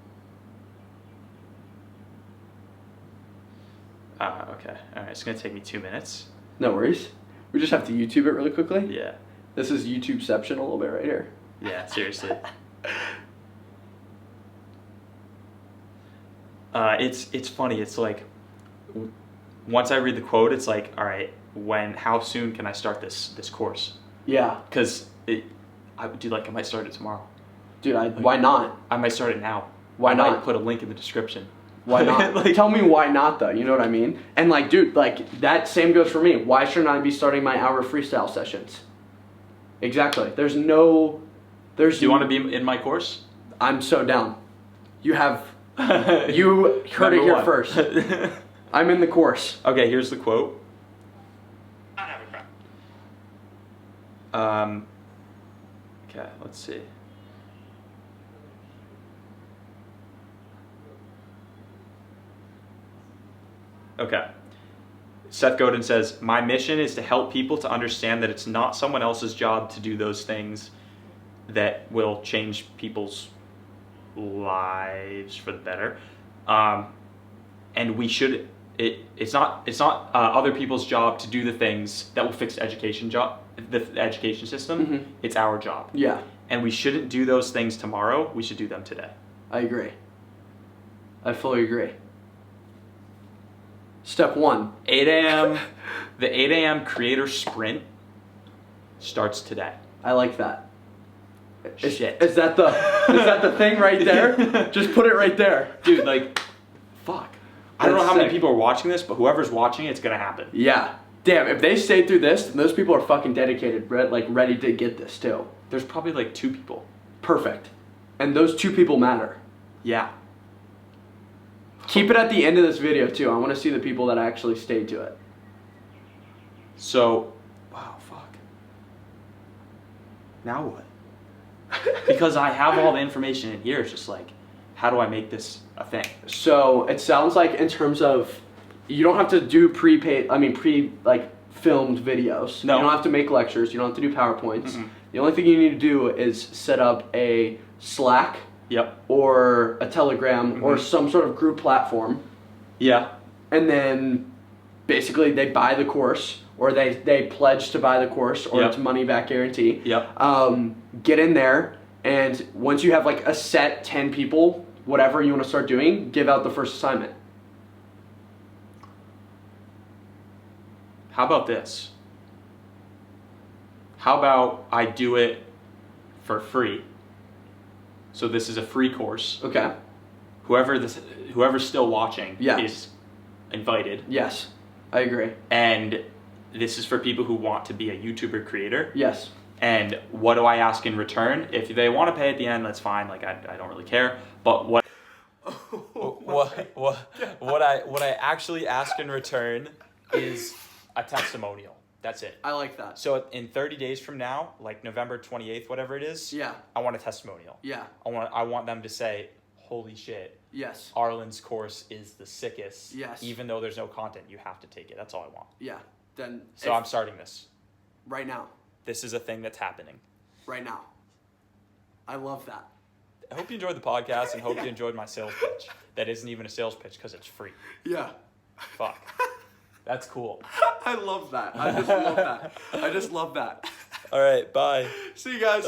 Okay. All right. It's gonna take me 2 minutes. No worries. We just have to YouTube it really quickly. Yeah. This is YouTubeception a little bit right here. Yeah. Seriously. It's funny. It's like once I read the quote, it's like, all right, how soon can I start this course? Yeah. Because I might start it tomorrow. Dude, why not? I might start it now. Why I not? might put a link in the description. Why not? Tell me why not though, you know what I mean? And like, dude, like that same goes for me. Why shouldn't I be starting my hour freestyle sessions? Exactly. Do you want to be in my course? I'm so down. You heard it here first. I'm in the course. Okay, here's the quote. Okay, let's see. Okay. Seth Godin says, "My mission is to help people to understand that it's not someone else's job to do those things that will change people's lives for the better. And we should, it's not other people's job to do the things that will fix the education system. Mm-hmm. It's our job. Yeah. And we shouldn't do those things tomorrow. We should do them today." I agree. I fully agree. Step 1. 8 a.m. The 8 a.m. creator sprint starts today. I like that. Shit. Is that the thing right there? Just put it right there. Dude, like, fuck. I don't know how many people are watching this, but whoever's watching it's gonna happen. Yeah. Damn, if they stay through this, then those people are fucking dedicated, like ready to get this too. There's probably like 2 people. Perfect. And those 2 people matter. Yeah. Keep it at the end of this video too. I want to see the people that actually stayed to it. So, wow, fuck. Now what? Because I have all the information in here. It's just like, how do I make this a thing? So it sounds like in terms of, you don't have to do filmed videos. No. You don't have to make lectures. You don't have to do PowerPoints. Mm-hmm. The only thing you need to do is set up a Slack. Yep. Or a Telegram, or some sort of group platform. Yeah. And then basically they buy the course, or they pledge to buy the course, or it's money back guarantee. Yep. Get in there, and once you have like a set 10 people, whatever you want to start doing, give out the first assignment. How about this? How about I do it for free? So this is a free course. Okay. Whoever's still watching Yeah. is invited. Yes, I agree. And this is for people who want to be a YouTuber creator. Yes. And what do I ask in return? If they want to pay at the end, that's fine. Like I don't really care. But what I actually ask in return is a testimonial. That's it. I like that. So in 30 days from now, like November 28th, whatever it is, Yeah. I want a testimonial. Yeah. I want them to say, holy shit. Yes. Arlen's course is the sickest. Yes. Even though there's no content, you have to take it. That's all I want. Yeah. Then. So I'm starting this. Right now. This is a thing that's happening. Right now. I love that. I hope you enjoyed the podcast and hope you enjoyed my sales pitch. That isn't even a sales pitch because it's free. Yeah. Fuck. That's cool. I love that. I just love that. I just love that. All right, bye. See you guys.